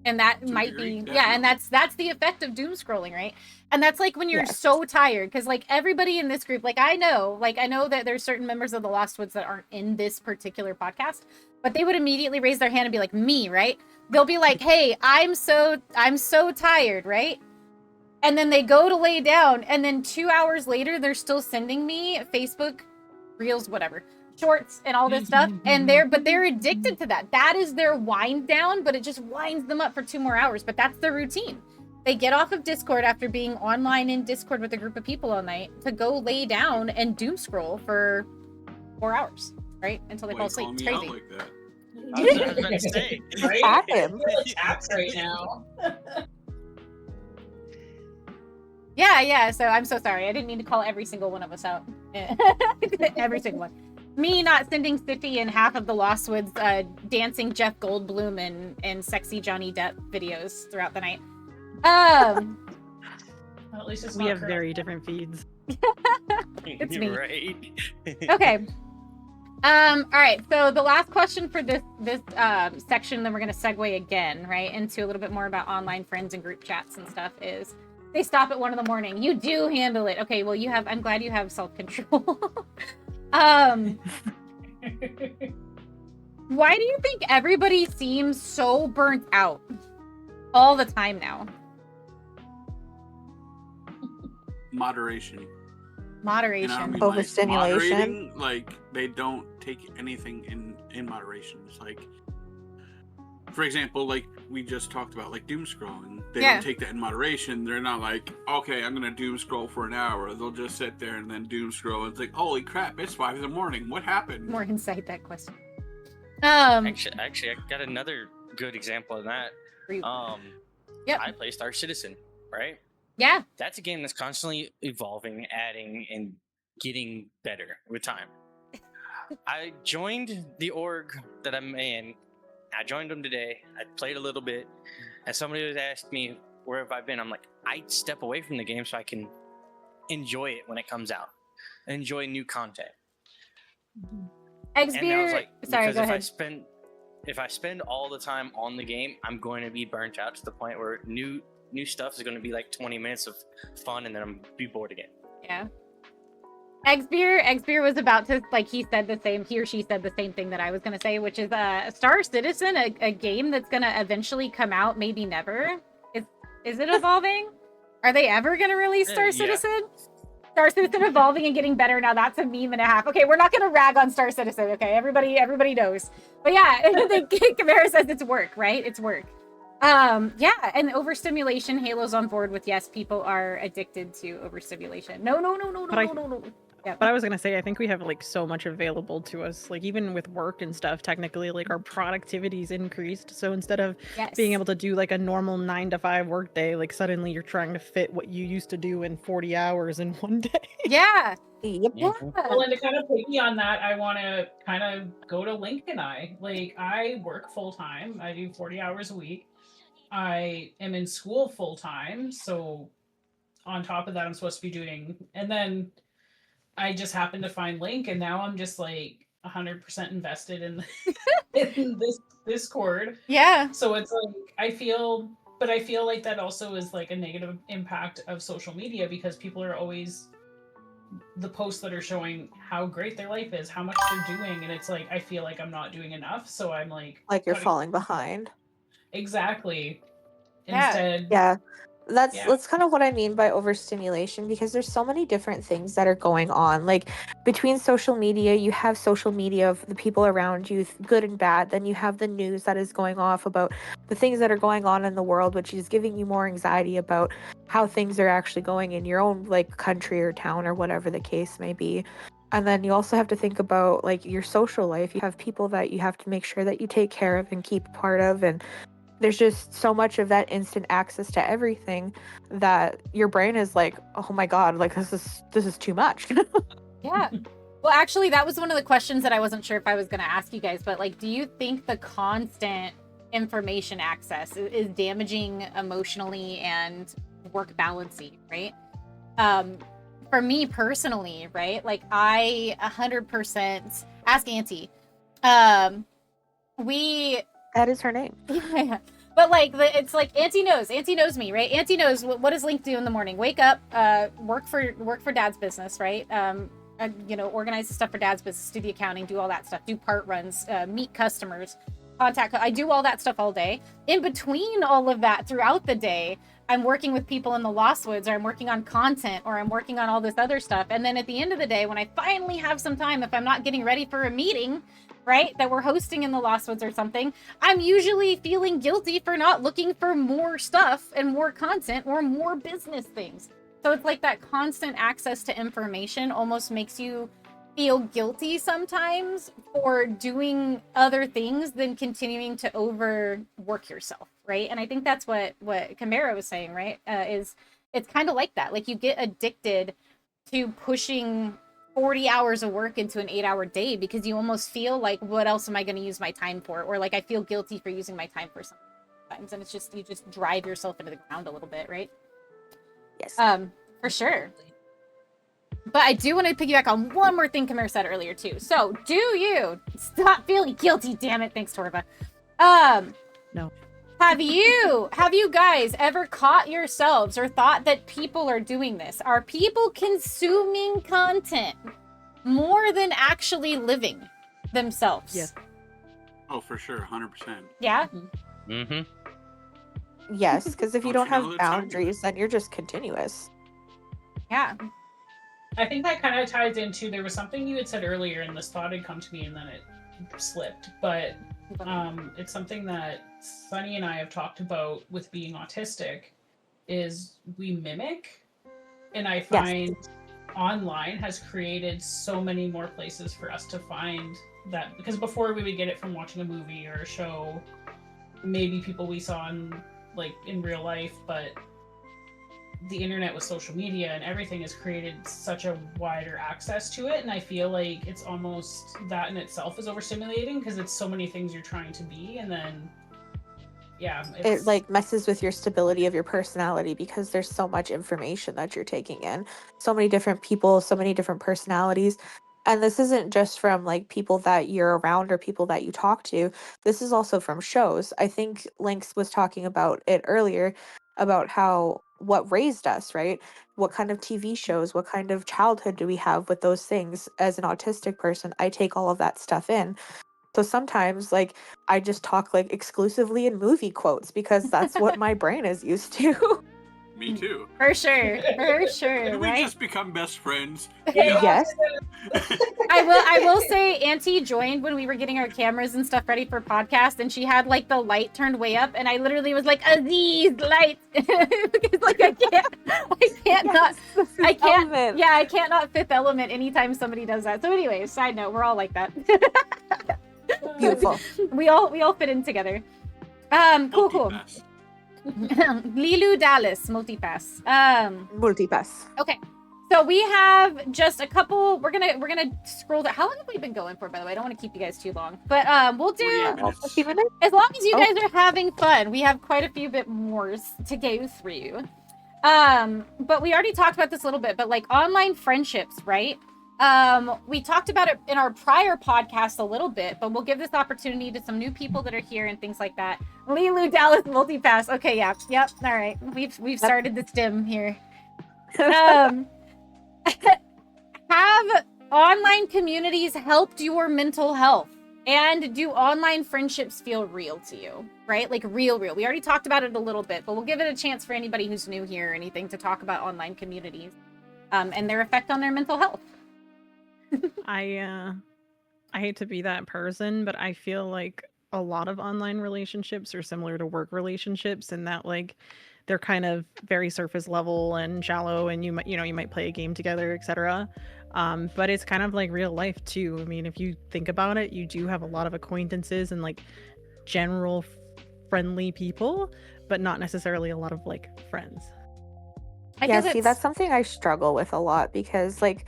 And that To a might degree, be, yeah, and definitely. that's the effect of doom scrolling, right? And that's like when you're Yes. so tired, because like everybody in this group, like I know that there's certain members of the Lost Woods that aren't in this particular podcast, but they would immediately raise their hand and be like, me, right? They'll be like, hey, I'm so tired, right? And then they go to lay down, and then 2 hours later, they're still sending me Facebook reels, whatever, shorts and all this stuff. And they're addicted to that. That is their wind down, but it just winds them up for 2 more hours. But that's their routine. They get off of Discord after being online in Discord with a group of people all night to go lay down and doom scroll for 4 hours, right? Until they Why fall you asleep. call It's me crazy. out like that? I was about to say. Right? At him. Taps right now. Yeah. So I'm so sorry. I didn't mean to call every single one of us out. Every single one. Me not sending Siffy and half of the Lost Woods dancing Jeff Goldblum and sexy Johnny Depp videos throughout the night. Well, at least it's We not have correct. very different feeds. It's me. Right. Okay. All right. So the last question for this section, then we're gonna segue again, right, into a little bit more about online friends and group chats and stuff. Is they stop at 1 a.m. You do handle it. Okay. Well, I'm glad you have self-control. Why do you think everybody seems so burnt out all the time now? Moderation. Moderation. You know what I mean? Overstimulation. Moderating, like they don't take anything in moderation. It's like, for example, like we just talked about, like doom scrolling. They Yeah. don't take that in moderation. They're not like, okay, I'm gonna doom scroll for an hour. They'll just sit there and then doom scroll. It's like, holy crap, it's 5 a.m. What happened? More inside that question. Actually, I got another good example of that. Yep. I play Star Citizen, right? Yeah. That's a game that's constantly evolving, adding, and getting better with time. I joined the org that I'm in. I joined them today. I played a little bit, and somebody was asking me where have I been. I'm like, I step away from the game so I can enjoy it when it comes out, enjoy new content. And I was Xbeer. like, Sorry, because go ahead. if I spend all the time on the game, I'm going to be burnt out to the point where new stuff is going to be like 20 minutes of fun, and then I'm be bored again. Yeah. Xbeer was about to, like, he or she said the same thing that I was going to say, which is Star Citizen, a game that's going to eventually come out, maybe never. Is it evolving? Are they ever going to release Star Yeah. Citizen? Star Citizen evolving and getting better. Now that's a meme and a half. Okay, we're not going to rag on Star Citizen, okay? Everybody knows. But yeah, Kamara says it's work, right? It's work. Yeah, and overstimulation, Halo's on board with yes, people are addicted to overstimulation. No. Yeah. But I was gonna say, I think we have like so much available to us. Like even with work and stuff, technically, like our productivity's increased. So instead of Yes. being able to do like a normal 9 to 5 work day, like suddenly you're trying to fit what you used to do in 40 hours in one day. Yeah. Yep. Yeah. Well, and to kind of piggy on that, I want to kind of go to Link and I. Like, I work full time. I do 40 hours a week. I am in school full time. So, on top of that, I'm supposed to be doing. And then I just happened to find Link, and now I'm just like 100% invested in, in this Discord. Yeah. So it's like, I feel like that also is like a negative impact of social media because people are always the posts that are showing how great their life is, how much they're doing, and it's like I feel like I'm not doing enough, so I'm like You're cutting- falling behind. Exactly. Yeah. Instead, Yeah. That's Yeah. that's kind of what I mean by overstimulation, because there's so many different things that are going on. Like between social media, you have social media of the people around you, good and bad. Then you have the news that is going off about the things that are going on in the world, which is giving you more anxiety about how things are actually going in your own like country or town or whatever the case may be. And then you also have to think about like your social life. You have people that you have to make sure that you take care of and keep part of, and there's just so much of that instant access to everything that your brain is like, oh my god, like this is too much. Yeah. Well, actually, that was one of the questions that I wasn't sure if I was going to ask you guys, but like, do you think the constant information access is damaging emotionally and work balancing, right? For me personally, right? Like I 100% ask Auntie. We That is her name. Yeah. But like it's like Auntie knows me, right? Auntie knows what does Link do in the morning? Wake up, work for Dad's business, right? You know, organize the stuff for Dad's business, do the accounting, do all that stuff, do part runs, meet customers, I do all that stuff all day. In between all of that, throughout the day, I'm working with people in the Lost Woods, or I'm working on content, or I'm working on all this other stuff. And then at the end of the day, when I finally have some time, if I'm not getting ready for a meeting, right, that we're hosting in the Lost Woods or something, I'm usually feeling guilty for not looking for more stuff and more content or more business things. So it's like that constant access to information almost makes you feel guilty sometimes for doing other things than continuing to overwork yourself, right? And I think that's what Chimera was saying, right? Is it's kind of like that. Like you get addicted to pushing 40 hours of work into an 8-hour day because you almost feel like, what else am I going to use my time for? Or like I feel guilty for using my time for sometimes, and it's just you just drive yourself into the ground a little bit, right? Yes. For sure. But I do want to piggyback on one more thing Chimera said earlier too. So, do you stop feeling guilty? Damn it! Thanks, Torva. No. Have you guys ever caught yourselves or thought that people are doing this? Are people consuming content more than actually living themselves? Yes. Oh, for sure, 100%. Yeah. Mm-hmm. Yes, because if you don't Don't you know have that's how- boundaries, then you're just continuous. Yeah. I think that kind of ties into, there was something you had said earlier and this thought had come to me and then it slipped, but it's something that Sunny and I have talked about with being autistic, is we mimic, and I find online has created so many more places for us to find that, because before we would get it from watching a movie or a show, maybe people we saw in real life, but the internet with social media and everything has created such a wider access to it, and I feel like it's almost that in itself is overstimulating because it's so many things you're trying to be, and then It like messes with your stability of your personality because there's so much information that you're taking in, so many different people, so many different personalities. And this isn't just from like people that you're around or people that you talk to. This is also from shows. I think Lynx was talking about it earlier about how what raised us, right? What kind of TV shows, what kind of childhood do we have with those things? As an autistic person, I take all of that stuff in. So sometimes like I just talk like exclusively in movie quotes because that's what my brain is used to. Me too. For sure. For sure. Did we Right? just become best friends? Yes. I will say Auntie joined when we were getting our cameras and stuff ready for podcast, and she had like the light turned way up, and I literally was like, Aziz, lights, because like I can't not Fifth Element anytime somebody does that. So anyway, side note, we're all like that. Beautiful. We all fit in together. Cool. Multipass. Lilu Dallas multipass. Multipass. Okay. So we have just a couple. We're gonna scroll down. How long have we been going for, by the way? I don't want to keep you guys too long, but we'll do 48 minutes. as long as you guys are having fun. We have quite a few bit more to go through. But we already talked about this a little bit. But like online friendships, right? We talked about it in our prior podcast a little bit, but we'll give this opportunity to some new people that are here and things like that. Lilu Dallas multipass. Okay, yep. All right, we've started the stem here. Have online communities helped your mental health? And do online friendships feel real to you? Right? Like real. We already talked about it a little bit, but we'll give it a chance for anybody who's new here or anything to talk about online communities and their effect on their mental health. I hate to be that person, but I feel like a lot of online relationships are similar to work relationships in that like they're kind of very surface level and shallow, and you might play a game together, etc. But it's kind of like real life too. I mean, if you think about it, you do have a lot of acquaintances and like general friendly people, but not necessarily a lot of like friends. Yeah, see, that's something I struggle with a lot because like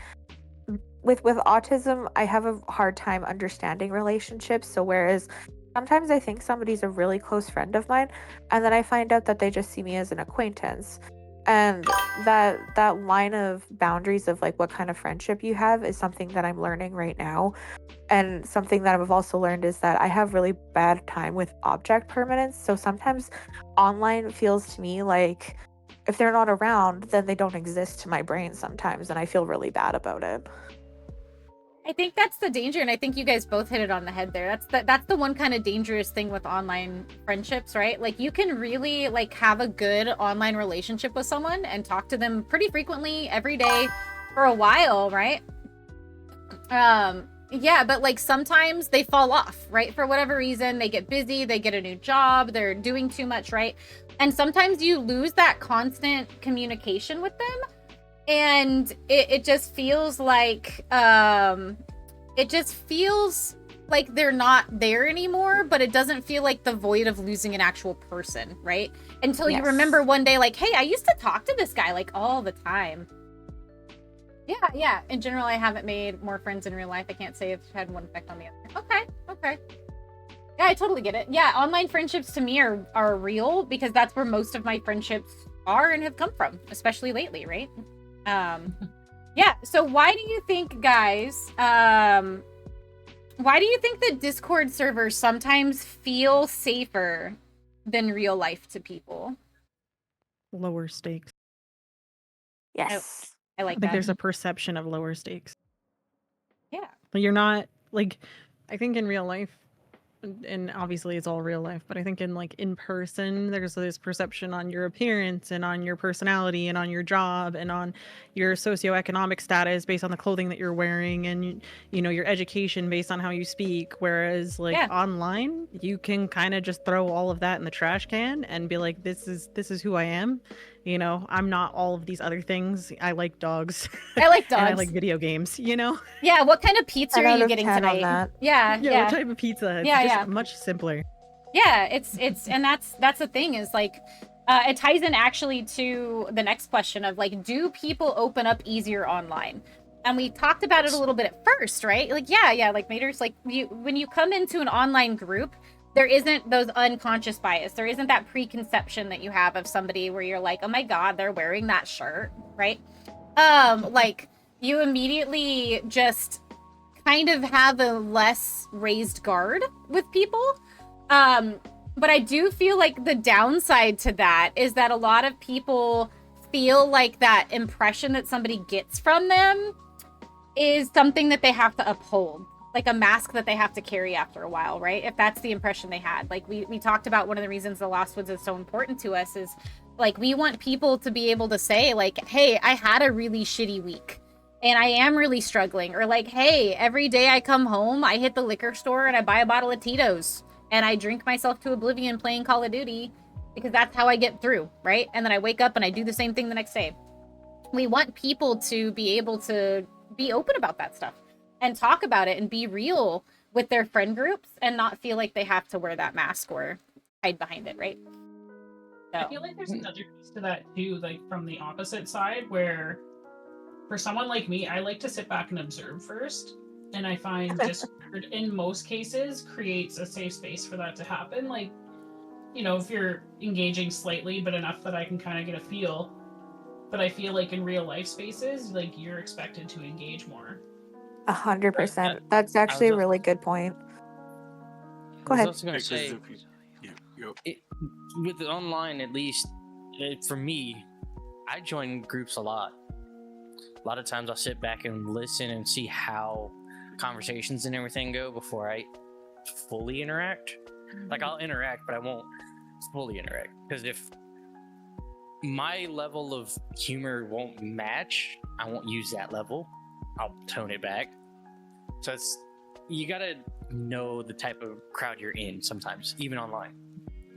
with autism, I have a hard time understanding relationships. So whereas sometimes I think somebody's a really close friend of mine, and then I find out that they just see me as an acquaintance. And that line of boundaries of like what kind of friendship you have is something that I'm learning right now. And something that I've also learned is that I have really bad time with object permanence. So sometimes online feels to me like if they're not around, then they don't exist to my brain sometimes, and I feel really bad about it. I think that's the danger, and I think you guys both hit it on the head there. That's the one kind of dangerous thing with online friendships, right? Like you can really like have a good online relationship with someone and talk to them pretty frequently every day for a while, right? Yeah, but like sometimes they fall off, right? For whatever reason, they get busy, they get a new job, they're doing too much, right? And sometimes you lose that constant communication with them. And it just feels like they're not there anymore, but it doesn't feel like the void of losing an actual person, right? Until you remember one day like, hey, I used to talk to this guy like all the time. Yeah. In general, I haven't made more friends in real life. I can't say it's had one effect on the other. Okay. Yeah, I totally get it. Yeah, online friendships to me are real because that's where most of my friendships are and have come from, especially lately, right? Yeah, so why do you think, guys, why do you think the Discord servers sometimes feel safer than real life to people? Lower stakes. Yes. I like I think that. there's a perception of lower stakes. Yeah. But you're not like, I think in real life, and obviously it's all real life, but I think in like in person, there's this perception on your appearance and on your personality and on your job and on your socioeconomic status based on the clothing that you're wearing and you know your education based on how you speak. Whereas like online, you can kind of just throw all of that in the trash can and be like, this is who I am. You know, I'm not all of these other things. I like dogs. I like dogs. And I like video games, you know? Yeah, what kind of pizza are you getting tonight? Yeah. What type of pizza? It's just much simpler. Yeah, it's and that's the thing is like it ties in actually to the next question of like, do people open up easier online? And we talked about it a little bit at first, right? Like, yeah, like Mater's like when you come into an online group, there isn't those unconscious bias. There isn't that preconception that you have of somebody where you're like, oh my God, they're wearing that shirt, right? Like you immediately just kind of have a less raised guard with people. But I do feel like the downside to that is that a lot of people feel like that impression that somebody gets from them is something that they have to uphold. Like a mask that they have to carry after a while, right? If that's the impression they had. Like we talked about one of the reasons the Lost Woods is so important to us is like we want people to be able to say like, hey, I had a really shitty week and I am really struggling. Or like, hey, every day I come home, I hit the liquor store and I buy a bottle of Tito's and I drink myself to oblivion playing Call of Duty because that's how I get through, right? And then I wake up and I do the same thing the next day. We want people to be able to be open about that stuff and talk about it and be real with their friend groups and not feel like they have to wear that mask or hide behind it, right? So. I feel like there's another piece to that too, like from the opposite side, where for someone like me, I like to sit back and observe first. And I find Discord, in most cases, creates a safe space for that to happen. Like, you know, if you're engaging slightly, but enough that I can kind of get a feel. But I feel like in real life spaces, like you're expected to engage more. 100%. That's actually a really good point. Go ahead. I was going to say, with the online, at least for me, I join groups a lot. A lot of times I'll sit back and listen and see how conversations and everything go before I fully interact. Like I'll interact, but I won't fully interact. Because if my level of humor won't match, I won't use that level. I'll tone it back. So it's, you gotta know the type of crowd you're in sometimes, even online.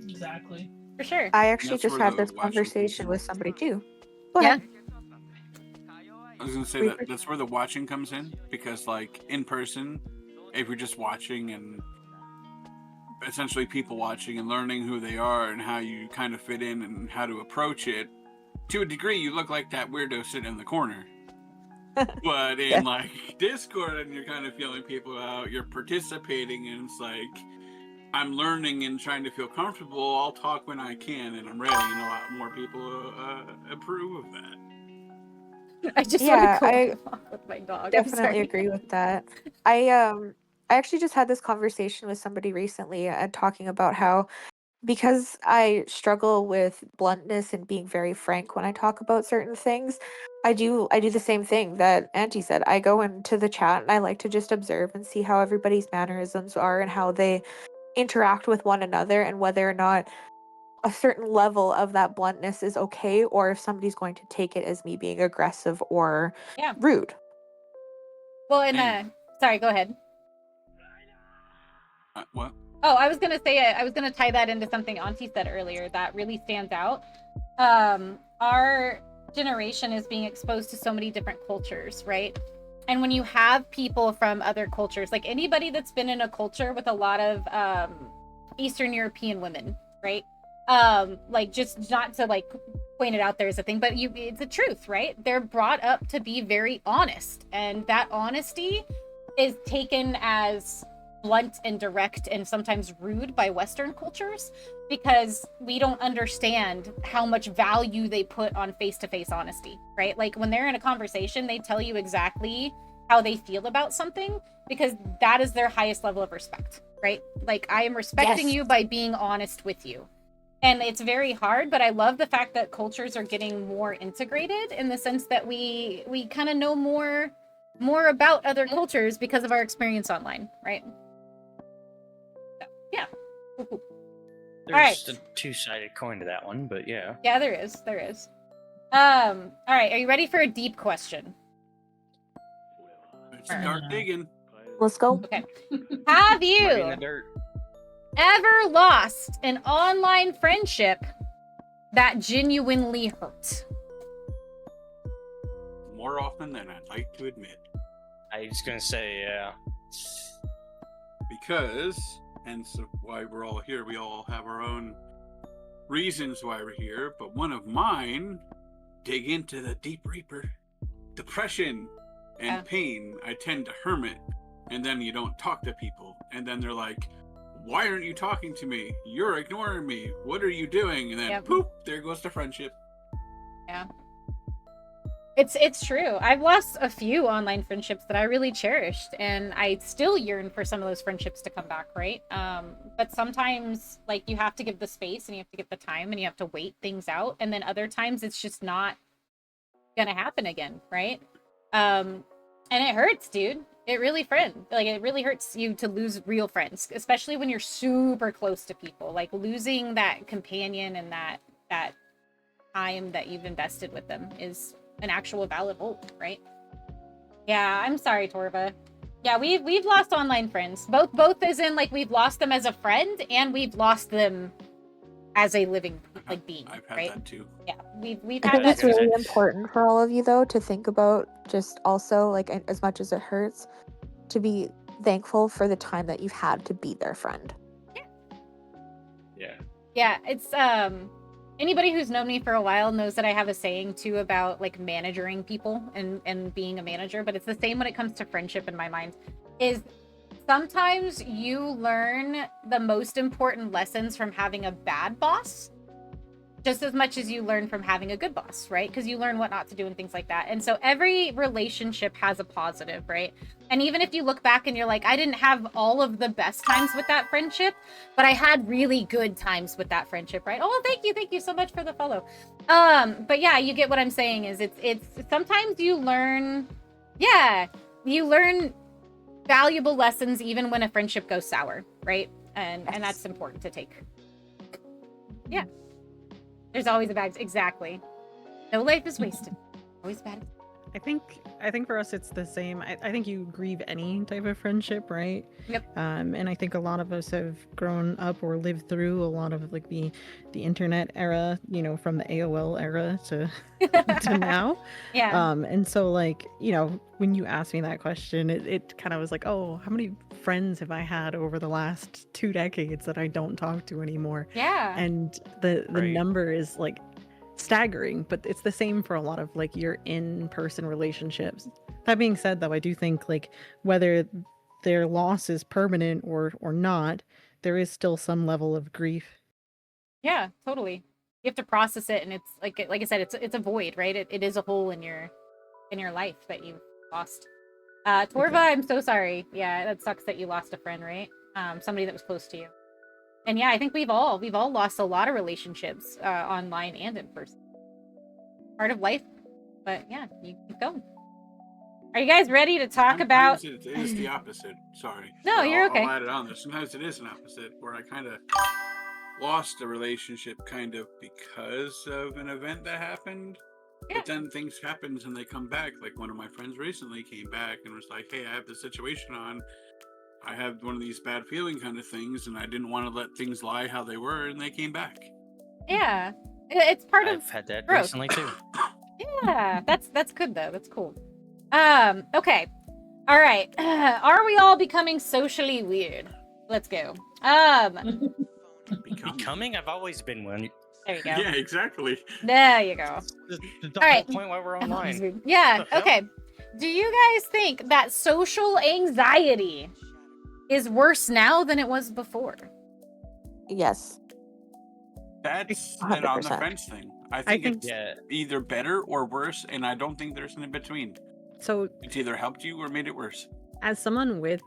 Exactly. For sure. I actually just had this conversation with somebody too. Go ahead. I was gonna say that's where the watching comes in, because like in person, if you're just watching and essentially people watching and learning who they are and how you kind of fit in and how to approach it, to a degree you look like that weirdo sitting in the corner. But in Yeah. like Discord, and you're kind of feeling people out, you're participating, and it's like I'm learning and trying to feel comfortable. I'll talk when I can, and I'm ready, and a lot more people approve of that. I just Yeah, want to I go walk with my dog. I'm definitely sorry. agree with that. I actually just had this conversation with somebody recently and talking about how because I struggle with bluntness and being very frank when I talk about certain things, I do the same thing that Auntie said. I go into the chat and I like to just observe and see how everybody's mannerisms are and how they interact with one another and whether or not a certain level of that bluntness is okay or if somebody's going to take it as me being aggressive or Yeah. rude. Well, and And- sorry, go ahead. What? Oh, I was gonna say I was gonna tie that into something Auntie said earlier that really stands out. Our generation is being exposed to so many different cultures, right? And when you have people from other cultures, like anybody that's been in a culture with a lot of Eastern European women, right? Like just not to like point it out there as a thing, but it's the truth, right? They're brought up to be very honest, and that honesty is taken as blunt and direct and sometimes rude by Western cultures because we don't understand how much value they put on face-to-face honesty, right? Like when they're in a conversation, they tell you exactly how they feel about something because that is their highest level of respect, right? Like I am respecting Yes. you by being honest with you. And it's very hard, but I love the fact that cultures are getting more integrated in the sense that we kind of know more about other cultures because of our experience online, right? Yeah. There's right. a two-sided coin to that one, but yeah. Yeah, there is. All right, are you ready for a deep question? Let's start digging. Let's go. Okay. Have Muddy in the you dirt. ever lost an online friendship that genuinely hurt? More often than I'd like to admit. I was gonna say, yeah. Because, and so why we're all here, we all have our own reasons why we're here, but one of mine, dig into the deep reaper. Depression and Yeah. pain. I tend to hermit, and then you don't talk to people, and then they're like, why aren't you talking to me? You're ignoring me. What are you doing? And then Yep. poof, there goes the friendship. Yeah. It's true. I've lost a few online friendships that I really cherished, and I still yearn for some of those friendships to come back, right? But sometimes, like, you have to give the space, and you have to give the time, and you have to wait things out, and then other times it's just not gonna happen again, right? And it hurts, dude. It really it really hurts you to lose real friends, especially when you're super close to people. Like losing that companion and that time that you've invested with them is an actual valid hope, right? Yeah, I'm sorry, Torva. Yeah, we've lost online friends. Both as in like we've lost them as a friend and we've lost them as a living like being, I've had right? that too. Yeah, we've I had think that it's too. really important for all of you though to think about just also like as much as it hurts to be thankful for the time that you've had to be their friend. Yeah. Yeah, it's anybody who's known me for a while knows that I have a saying too about like managing people and being a manager, but it's the same when it comes to friendship in my mind. Is sometimes you learn the most important lessons from having a bad boss just as much as you learn from having a good boss, right? Because you learn what not to do and things like that. And so every relationship has a positive, right? And even if you look back and you're like, I didn't have all of the best times with that friendship, but I had really good times with that friendship, right? Oh, thank you so much for the follow. But yeah, you get what I'm saying is it's sometimes you learn, you learn valuable lessons even when a friendship goes sour, right? And that's important to take. Yeah. There's always a bad, exactly. No life is wasted. Always bad. I think for us it's the same. I think you grieve any type of friendship, right? Yep. And I think a lot of us have grown up or lived through a lot of like the internet era, you know, from the AOL era to to now. Yeah. And so like, you know, when you asked me that question, it kind of was like, oh, how many friends have I had over the last 2 decades that I don't talk to anymore? Yeah. And the Right. number is like staggering, but it's the same for a lot of like your in-person relationships. That being said, though, I do think like whether their loss is permanent or not, there is still some level of grief. Yeah, totally. You have to process it, and it's like I said, it's a void, right? It is a hole in your life that you've lost. Torva, I'm so sorry. Yeah, that sucks that you lost a friend, right? Somebody that was close to you. And yeah, I think we've all lost a lot of relationships online and in person. Part of life, but yeah, you keep going. Are you guys ready to talk about? It is the opposite. Sorry. No, you're okay. I'll add it on there. Sometimes it is an opposite, where I kind of lost a relationship kind of because of an event that happened. Yeah. But then things happens and they come back. Like one of my friends recently came back and was like, "Hey, I have this situation on. I have one of these bad feeling kind of things, and I didn't want to let things lie how they were, and they came back." Yeah, it's part of. I've had that growth. recently too. Yeah, that's good though. That's cool. Okay. All right. Are we all becoming socially weird? Let's go. Becoming? I've always been one. There you go. Yeah, exactly. There you go. The All right. whole point why we're online. Yeah. What the hell? Okay. Do you guys think that social anxiety is worse now than it was before? Yes. That's an on the 100%. fence thing. I think it's Yeah. either better or worse, and I don't think there's an in between. So It's either helped you or made it worse. as someone with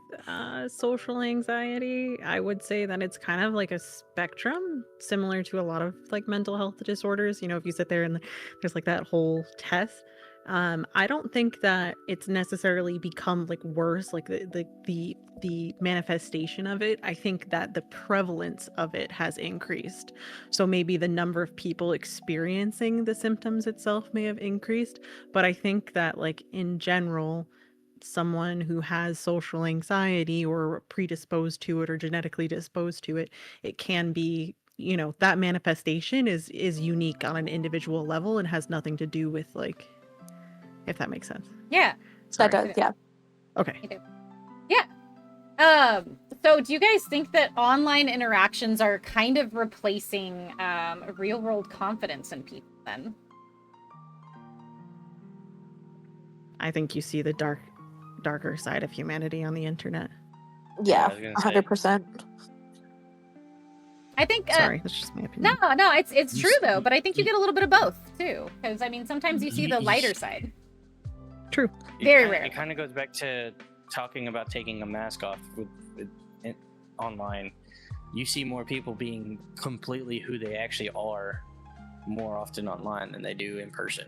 social anxiety, I would say that it's kind of like a spectrum, similar to a lot of like mental health disorders. You know, if you sit there and there's like that whole test. I don't think that it's necessarily become like worse, like the manifestation of it. I think that the prevalence of it has increased. So maybe the number of people experiencing the symptoms itself may have increased, but I think that like in general, someone who has social anxiety or predisposed to it or genetically disposed to it, it can be, you know, that manifestation is unique on an individual level and has nothing to do with like, if that makes sense. Yeah. That does, yeah. Okay. So do you guys think that online interactions are kind of replacing real world confidence in people then? I think you see the darker side of humanity on the internet. Yeah, I was gonna say. 100%. I think Sorry, that's just my opinion. no, it's true though, but I think you get a little bit of both too. Because I mean sometimes you see the lighter side. True. Very rare. It kind of goes back to talking about taking a mask off with online. You see more people being completely who they actually are more often online than they do in person.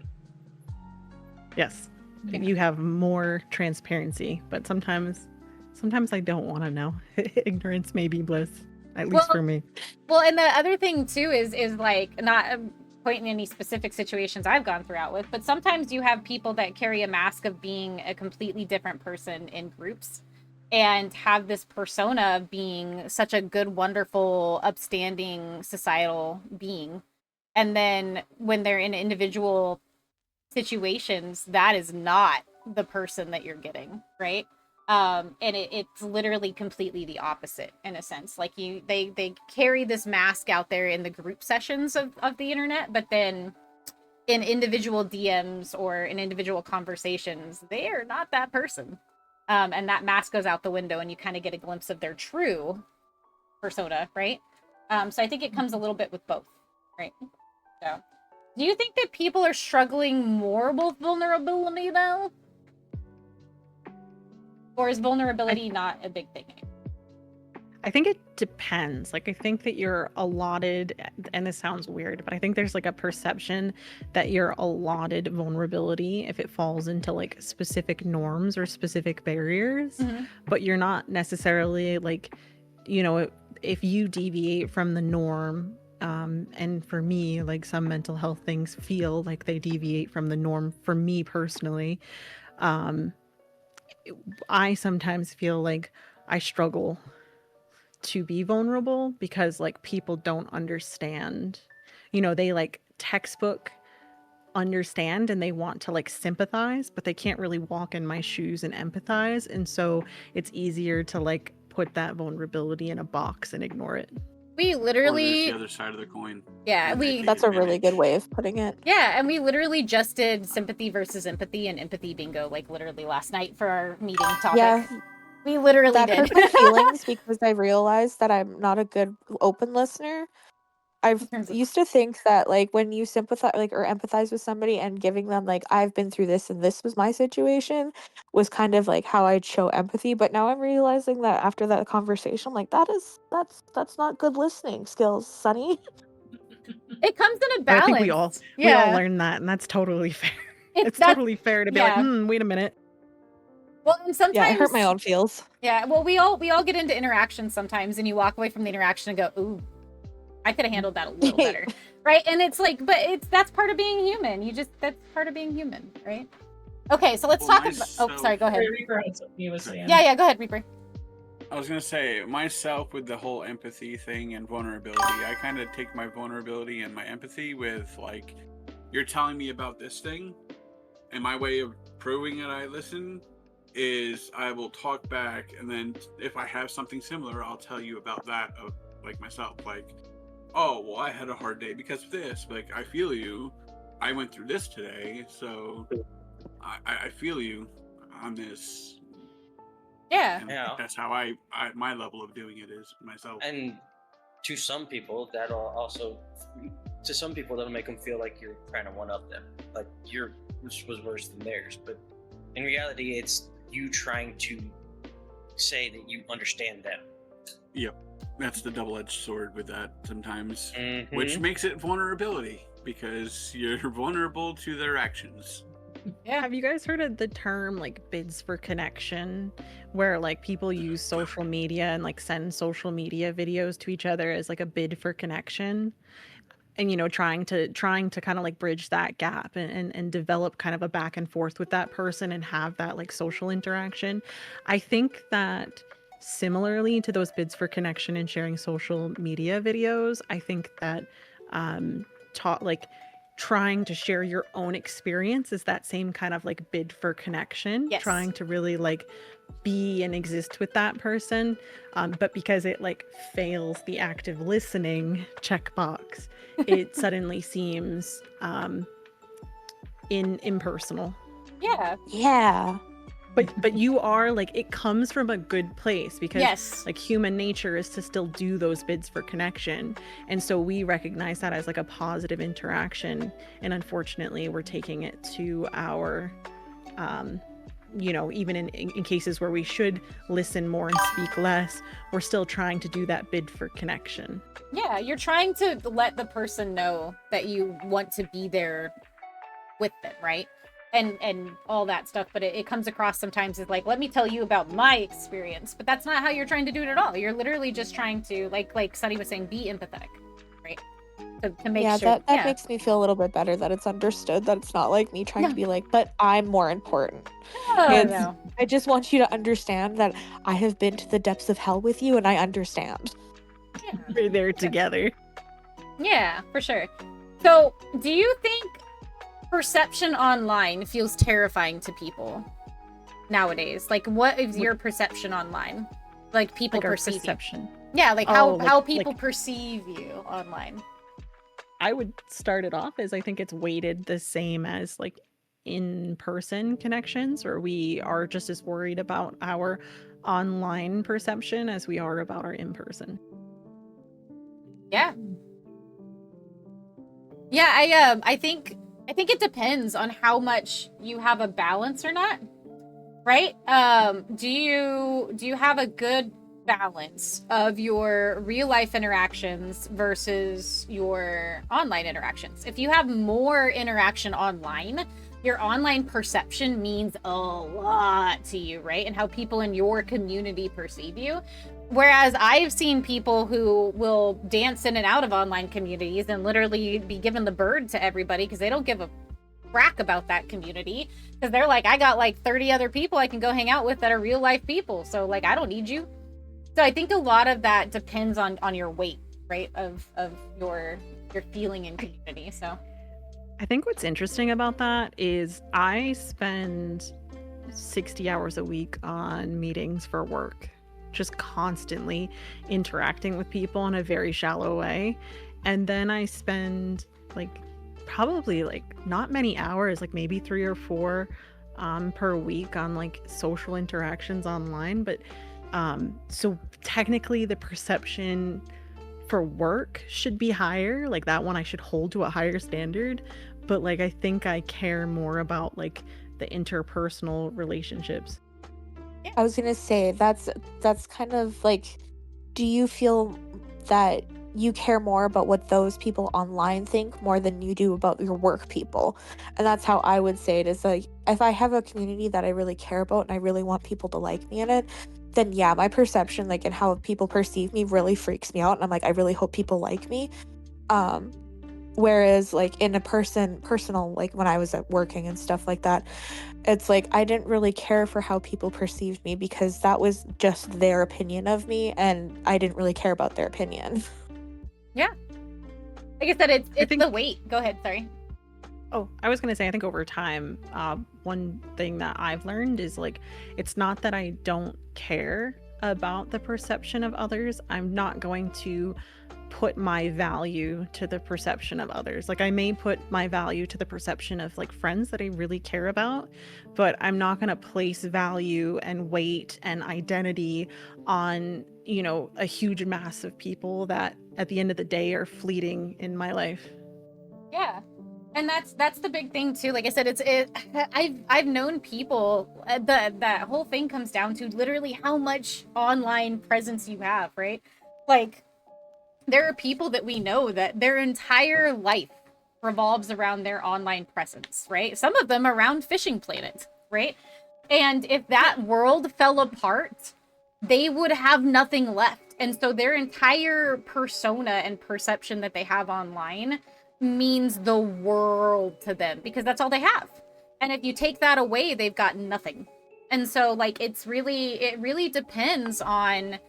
Yes. Yeah. You have more transparency, but sometimes I don't want to know. Ignorance may be bliss, at least for me. Well, and the other thing too is like not pointing any specific situations I've gone throughout with, but sometimes you have people that carry a mask of being a completely different person in groups and have this persona of being such a good, wonderful, upstanding societal being. And then when they're in individual situations, that is not the person that you're getting, right? And it's literally completely the opposite in a sense. Like they carry this mask out there in the group sessions of the internet, but then in individual DMs or in individual conversations, they are not that person. And that mask goes out the window and you kind of get a glimpse of their true persona, right? So I think it comes a little bit with both, right? So do you think that people are struggling more with vulnerability though? Or is vulnerability not a big thing? I think it depends. Like, I think that you're allotted, and this sounds weird, but I think there's like a perception that you're allotted vulnerability if it falls into like specific norms or specific barriers, but you're not necessarily like, you know, if you deviate from the norm, and for me, like some mental health things feel like they deviate from the norm for me personally. I sometimes feel like I struggle to be vulnerable because like people don't understand, you know, they like textbook understand and they want to like sympathize, but they can't really walk in my shoes and empathize. And so it's easier to like put that vulnerability in a box and ignore it. We Or there's literally, the other side of the coin. yeah, and they we, take That's a really good advantage. way of putting it. yeah, and we literally just did sympathy versus empathy and empathy bingo, like literally last night for our meeting topic. Yeah, We literally that did. hurt my feelings because I realized that I'm not a good open listener. I've terms of- used to think that like when you sympathize like or empathize with somebody and giving them like I've been through this and this was my situation was kind of like how I'd show empathy, but now I'm realizing that after that conversation, like that's not good listening skills, Sonny. It comes in a But I balance. think we all learned that, and that's totally fair. It's that's- totally fair to be yeah. like, wait a minute. Well, and sometimes Yeah, I hurt my own feels. Yeah, well, we all get into interactions sometimes, and you walk away from the interaction and go, "Ooh, I could have handled that a little better," right? And it's like, but that's part of being human. That's part of being human, right? Okay, so let's Well, talk about. Oh, sorry, go ahead. Reaper had something he was saying. Yeah, go ahead, Reaper. I was gonna say myself with the whole empathy thing and vulnerability. I kind of take my vulnerability and my empathy with like, you're telling me about this thing, and my way of proving that I listen is I will talk back, and then if I have something similar, I'll tell you about that of like myself. Like, oh well, I had a hard day because of this. Like, I feel you. I went through this today, so I feel you on this. Yeah. And Yeah. that's how I my level of doing it is myself. And to some people, that'll also, to some people, that'll make them feel like you're trying to one up them, like yours was worse than theirs. But in reality, it's you trying to say that you understand them. Yep, that's the double-edged sword with that sometimes, Mm-hmm. which makes it vulnerability because you're vulnerable to their actions. Yeah. Have you guys heard of the term like bids for connection, where like people use social media and like send social media videos to each other as like a bid for connection? And trying to kind of like bridge that gap and develop kind of a back and forth with that person and have that like social interaction. I think that similarly to those bids for connection and sharing social media videos, I think that trying to share your own experience is that same kind of like bid for connection. Yes. Trying to really like be and exist with that person, but because it like fails the active listening checkbox, it suddenly seems impersonal. Yeah. Yeah. But you are like, it comes from a good place because Yes. like human nature is to still do those bids for connection, and so we recognize that as like a positive interaction, and unfortunately we're taking it to our even in cases where we should listen more and speak less, we're still trying to do that bid for connection. Yeah, you're trying to let the person know that you want to be there with them, right? And all that stuff, but it comes across sometimes as like, let me tell you about my experience, but that's not how you're trying to do it at all. You're literally just trying to, like Sunny was saying, be empathetic, right? To make sure. That makes me feel a little bit better that it's understood that it's not like me trying to be like, but I'm more important. No. I just want you to understand that I have been to the depths of hell with you and I understand. Yeah. We're there together. Yeah, for sure. So, do you think perception online feels terrifying to people nowadays? Like, what is your perception online? Like, people Like our perceive perception. you. Yeah, like Oh, how like- people like- perceive you online. I would start it off as I think it's weighted the same as like in-person connections, or we are just as worried about our online perception as we are about our in-person. Yeah. Yeah, I think it depends on how much you have a balance or not. Right? Do you have a good balance of your real life interactions versus your online interactions? If you have more interaction online, your online perception means a lot to you, right? And how people in your community perceive you. Whereas I've seen people who will dance in and out of online communities and literally be giving the bird to everybody because they don't give a crap about that community, because they're like, I got like 30 other people I can go hang out with that are real life people, so like I don't need you. So I think a lot of that depends on your weight, right, of your feeling in community. So I think what's interesting about that is I spend 60 hours a week on meetings for work, just constantly interacting with people in a very shallow way. And then I spend like probably like not many hours, like maybe 3 or 4 per week on like social interactions online. But so technically the perception for work should be higher, like that one I should hold to a higher standard. But like I think I care more about like the interpersonal relationships. I was gonna say that's kind of like, do you feel that you care more about what those people online think more than you do about your work people? And that's how I would say it, is like, if I have a community that I really care about and I really want people to like me in it, then yeah, my perception, like, and how people perceive me really freaks me out, and I'm like, I really hope people like me. Whereas like in a personal, like when I was at working and stuff like that, it's like I didn't really care for how people perceived me because that was just their opinion of me, and I didn't really care about their opinion. Yeah. Like I said, it's the weight. Go ahead, sorry. Oh, I was gonna say, I think over time, one thing that I've learned is like, it's not that I don't care about the perception of others. I'm not going to put my value to the perception of others. Like I may put my value to the perception of like friends that I really care about, but I'm not going to place value and weight and identity on, you know, a huge mass of people that at the end of the day are fleeting in my life. Yeah. And that's the big thing too. Like I said, I've known people, that whole thing comes down to literally how much online presence you have, right? Like there are people that we know that their entire life revolves around their online presence, right? Some of them around Fishing Planet, right? And if that world fell apart, they would have nothing left. And so their entire persona and perception that they have online means the world to them because that's all they have. And if you take that away, they've got nothing. And so like it really depends on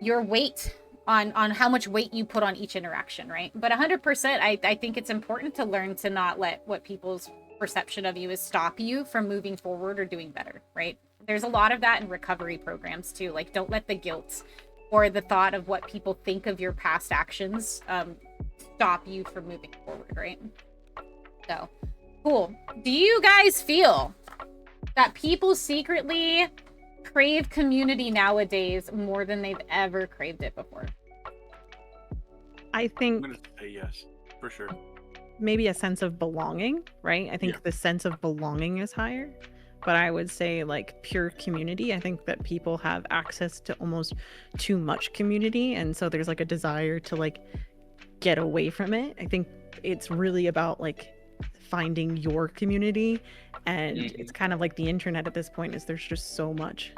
your weight, on how much weight you put on each interaction, right? But 100%, I think it's important to learn to not let what people's perception of you is stop you from moving forward or doing better, right? There's a lot of that in recovery programs too. Like don't let the guilt or the thought of what people think of your past actions stop you from moving forward, right? So, cool. Do you guys feel that people secretly crave community nowadays more than they've ever craved it before? I think I'm gonna say yes, for sure. Maybe a sense of belonging, right? I think the sense of belonging is higher. But I would say like pure community, I think that people have access to almost too much community. And so there's like a desire to like get away from it. I think it's really about like finding your community. And it's kind of like the internet at this point, is there's just so much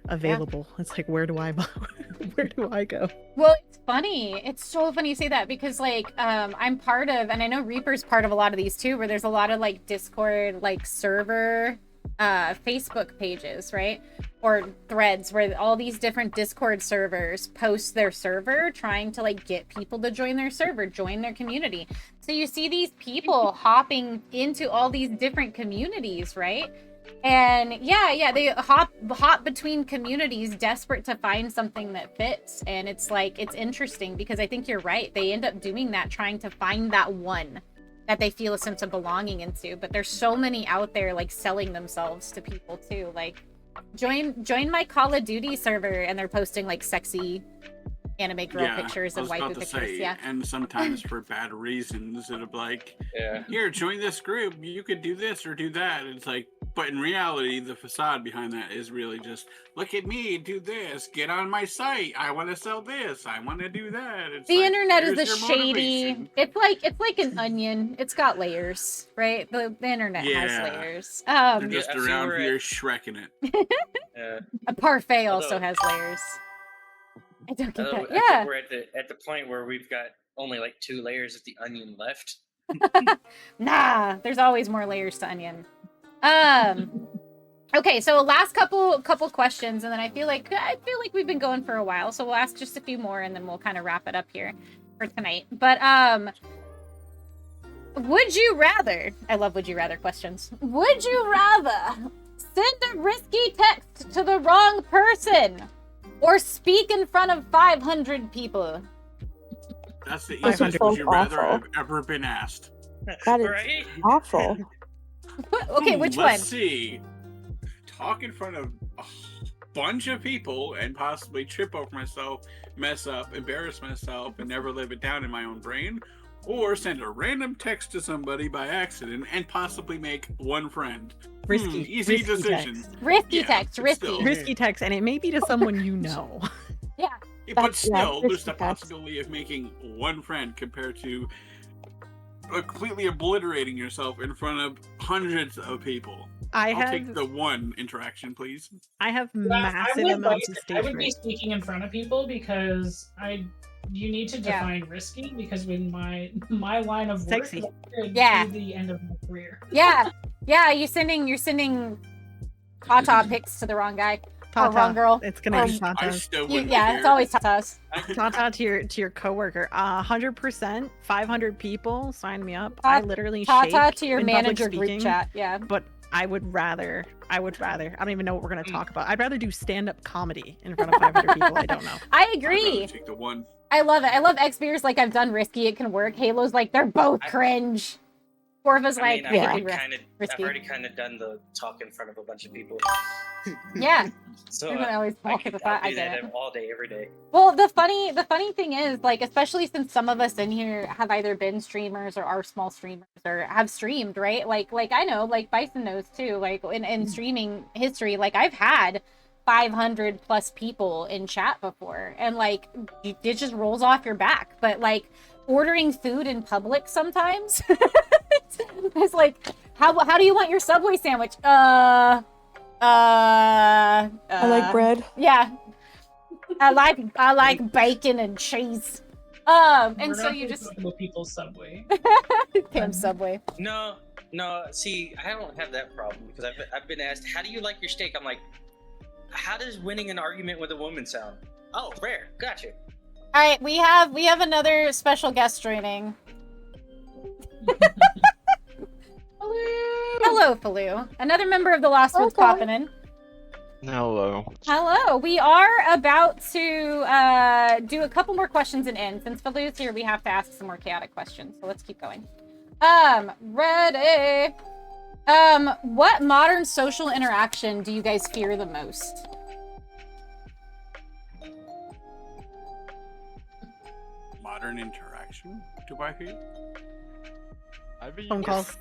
available. It's like, where do I go? Well, it's funny. It's so funny you say that because like I'm part of, and I know Reaper's part of a lot of these too, where there's a lot of like Discord like server Facebook pages, right? Or threads where all these different Discord servers post their server trying to like get people to join their server, join their community. So you see these people hopping into all these different communities, right? And yeah, they hop between communities, desperate to find something that fits. And it's like, it's interesting because I think you're right. They end up doing that, trying to find that one that they feel a sense of belonging into. But there's so many out there like selling themselves to people too. Like join my Call of Duty server, and they're posting like sexy anime girl pictures and waifu pictures. Yeah. And sometimes for bad reasons. It'll be like, here, join this group. You could do this or do that. It's like, but in reality, the facade behind that is really just, look at me, do this, get on my site. I want to sell this. I want to do that. It's the like, internet is a here's your shady. motivation. It's like an onion. It's got layers, right? The internet has layers. They're just around here shrekking it. A parfait also has layers. I don't get that. I think we're at the point where we've got only like 2 layers of the onion left. Nah, there's always more layers to onion. Okay, so last couple questions, and then I feel like we've been going for a while, so we'll ask just a few more, and then we'll kind of wrap it up here for tonight. But would you rather? I love would you rather questions. Would you rather send a risky text to the wrong person or speak in front of 500 people? That's the Those easiest are would you rather awful. I've ever been asked. That is Right? awful. Okay, which one? Let's see. Talk in front of a bunch of people and possibly trip over myself, mess up, embarrass myself, and never live it down in my own brain. Or send a random text to somebody by accident and possibly make one friend. Risky. Easy risky decision. text. Risky Yeah, text, but risky. still. Risky text, and it may be to someone you know. Yeah. But That's- yeah, still, there's risky the text. possibility of making one friend compared to completely obliterating yourself in front of hundreds of people. I'll take the one interaction, please. I have I massive would, amounts of I stage would be fright. speaking in front of people because you need to Yeah. define risky because when my line of work Sexy. Yeah. to the end of my career. Yeah. Yeah, you're sending Tata pics to the wrong guy. Or wrong girl. It's gonna be I Tata. still wouldn't Yeah, care. it's always Tata's. Tata to your coworker. 100%, 500 people sign me up. I literally Tata shake to your in public manager group speaking, chat. Yeah. But I would rather. I don't even know what we're gonna talk about. I'd rather do stand-up comedy in front of 500 people I don't know. I I'd agree. rather take the one. I love it. I love Xbeers like I've done risky, it can work. Halo's like they're both cringe. Corva's like I mean, it yeah. can be I've risky. already kind of done the talk in front of a bunch of people. Yeah. So Everyone always I talks could about that. I do get it. that all day, every day. Well, the funny thing is, like, especially since some of us in here have either been streamers or are small streamers or have streamed, right? Like I know, like Bison knows too. Like in streaming history, like I've had 500 plus people in chat before, and like it just rolls off your back. But like ordering food in public sometimes, it's like, how do you want your Subway sandwich? I like bread. Yeah. I like bacon and cheese. And We're so not you gonna just talk about people's Subway. damn Subway. No, see, I don't have that problem because I've been asked, how do you like your steak? I'm like, how does winning an argument with a woman sound? Oh, rare. Gotcha. All right, we have another special guest joining. Hello, Faloo. Another member of the Lost Woods Okay. popping in. Hello. Hello. We are about to do a couple more questions and end. Since Faloo's here, we have to ask some more chaotic questions. So let's keep going. Ready. What modern social interaction do you guys fear the most? Modern interaction? Do I hear? Phone calls.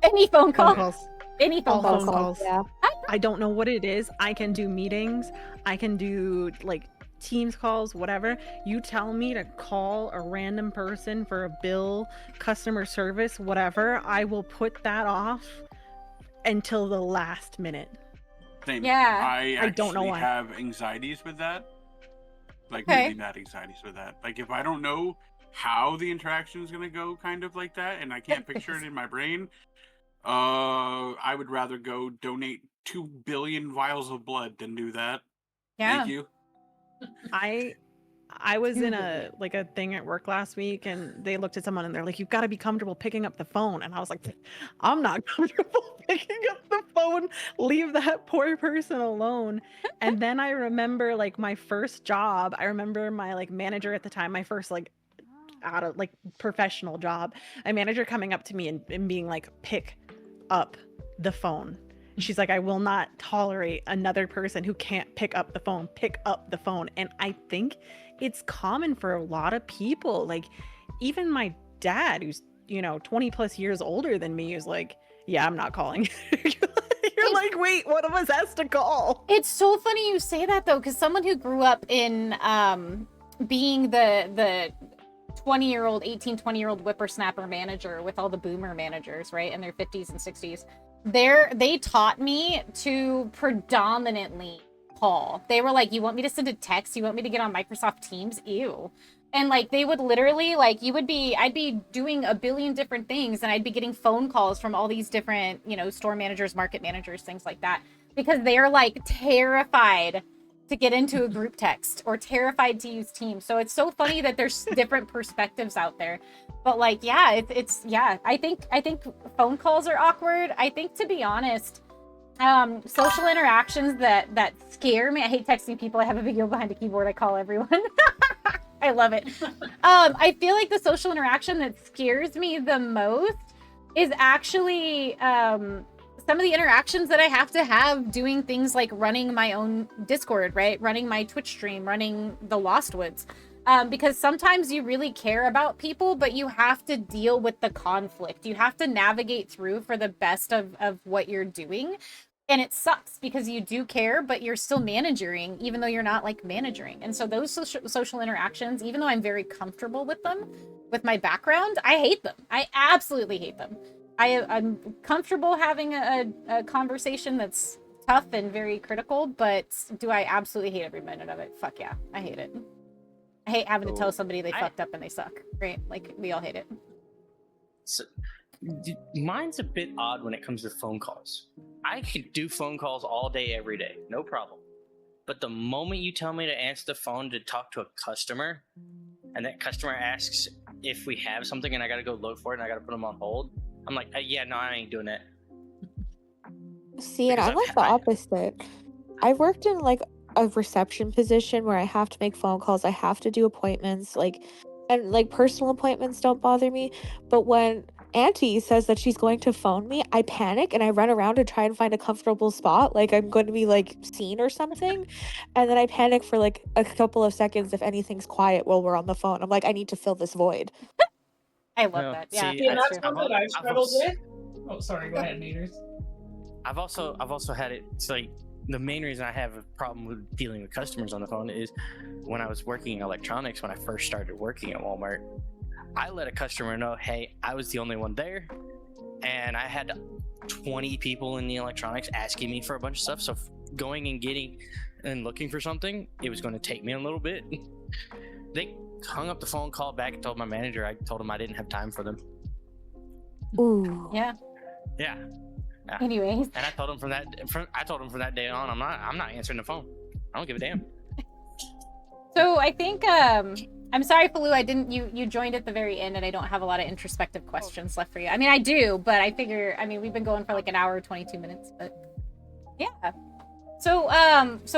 Any phone call? Phone calls. Any phone All call? phone calls. Yeah. I don't know what it is. I can do meetings. I can do like Teams calls, whatever. You tell me to call a random person for a bill, customer service, whatever. I will put that off until the last minute. Same. Yeah. I don't know actually why. have anxieties with that. Like Okay. really bad anxieties with that. Like if I don't know how the interaction is gonna go, kind of like that, and I can't picture it in my brain, I would rather go donate 2 billion vials of blood than do that. Yeah. Thank you. I was in a thing at work last week, and they looked at someone and they're like, "You've got to be comfortable picking up the phone." And I was like, "I'm not comfortable picking up the phone. Leave that poor person alone." And then I remember like my first job. I remember my like manager at the time, my first like out of like professional job, a manager coming up to me and being like, "Pick up the phone." She's like, "I will not tolerate another person who can't pick up the phone. Pick up the phone." And I think it's common for a lot of people. Like even my dad, who's 20 plus years older than me, is like, "Yeah, I'm not calling." You're like, "Wait, one of us has to call." It's so funny you say that though, because someone who grew up in being the 20-year-old, 20-year-old whippersnapper manager with all the boomer managers, right, in their 50s and 60s, they taught me to predominantly call. They were like, "You want me to send a text? You want me to get on Microsoft Teams? Ew." And like they would literally like I'd be doing a billion different things and I'd be getting phone calls from all these different, store managers, market managers, things like that, because they're like terrified to get into a group text or terrified to use Teams. So it's so funny that there's different perspectives out there. But like, yeah, it's I think phone calls are awkward. I think, to be honest, social interactions that scare me. I hate texting people. I have a video behind a keyboard. I call everyone. I love it. I feel like the social interaction that scares me the most is actually some of the interactions that I have to have doing things like running my own Discord, right? Running my Twitch stream, running the Lost Woods. Because sometimes you really care about people, but you have to deal with the conflict. You have to navigate through for the best of what you're doing. And it sucks because you do care, but you're still managing, even though you're not like managing. And so those social interactions, even though I'm very comfortable with them, with my background, I hate them. I absolutely hate them. I'm comfortable having a conversation that's tough and very critical, but do I absolutely hate every minute of it? Fuck yeah, I hate it. I hate having to tell somebody they fucked up and they suck, right? Like, we all hate it. So, mine's a bit odd when it comes to phone calls. I could do phone calls all day, every day, no problem. But the moment you tell me to answer the phone to talk to a customer, and that customer asks if we have something and I gotta go look for it and I gotta put them on hold, I'm like, yeah, no, I ain't doing that. See, and I'm like the opposite. I've worked in like a reception position where I have to make phone calls, I have to do appointments, and like personal appointments don't bother me. But when Auntie says that she's going to phone me, I panic and I run around to try and find a comfortable spot, like I'm going to be like seen or something. And then I panic for like a couple of seconds if anything's quiet while we're on the phone. I'm like, I need to fill this void. I love that. Yeah. See, and that's one that I've struggled with. Oh, sorry. Go ahead, Meters. I've also had it. It's like the main reason I have a problem with dealing with customers on the phone is when I was working in electronics, when I first started working at Walmart, I let a customer know, hey, I was the only one there, and I had 20 people in the electronics asking me for a bunch of stuff. So going and getting and looking for something, it was going to take me a little bit. They hung up the phone, called back, and told my manager. I told him I didn't have time for them. Ooh. Yeah. Yeah. Anyways. And I told him from that day on, I'm not answering the phone. I don't give a damn. So I think I'm sorry, Falou, you joined at the very end and I don't have a lot of introspective questions left for you. I mean, I do, but I figure, I mean, we've been going for like an hour, 22 minutes, but yeah. So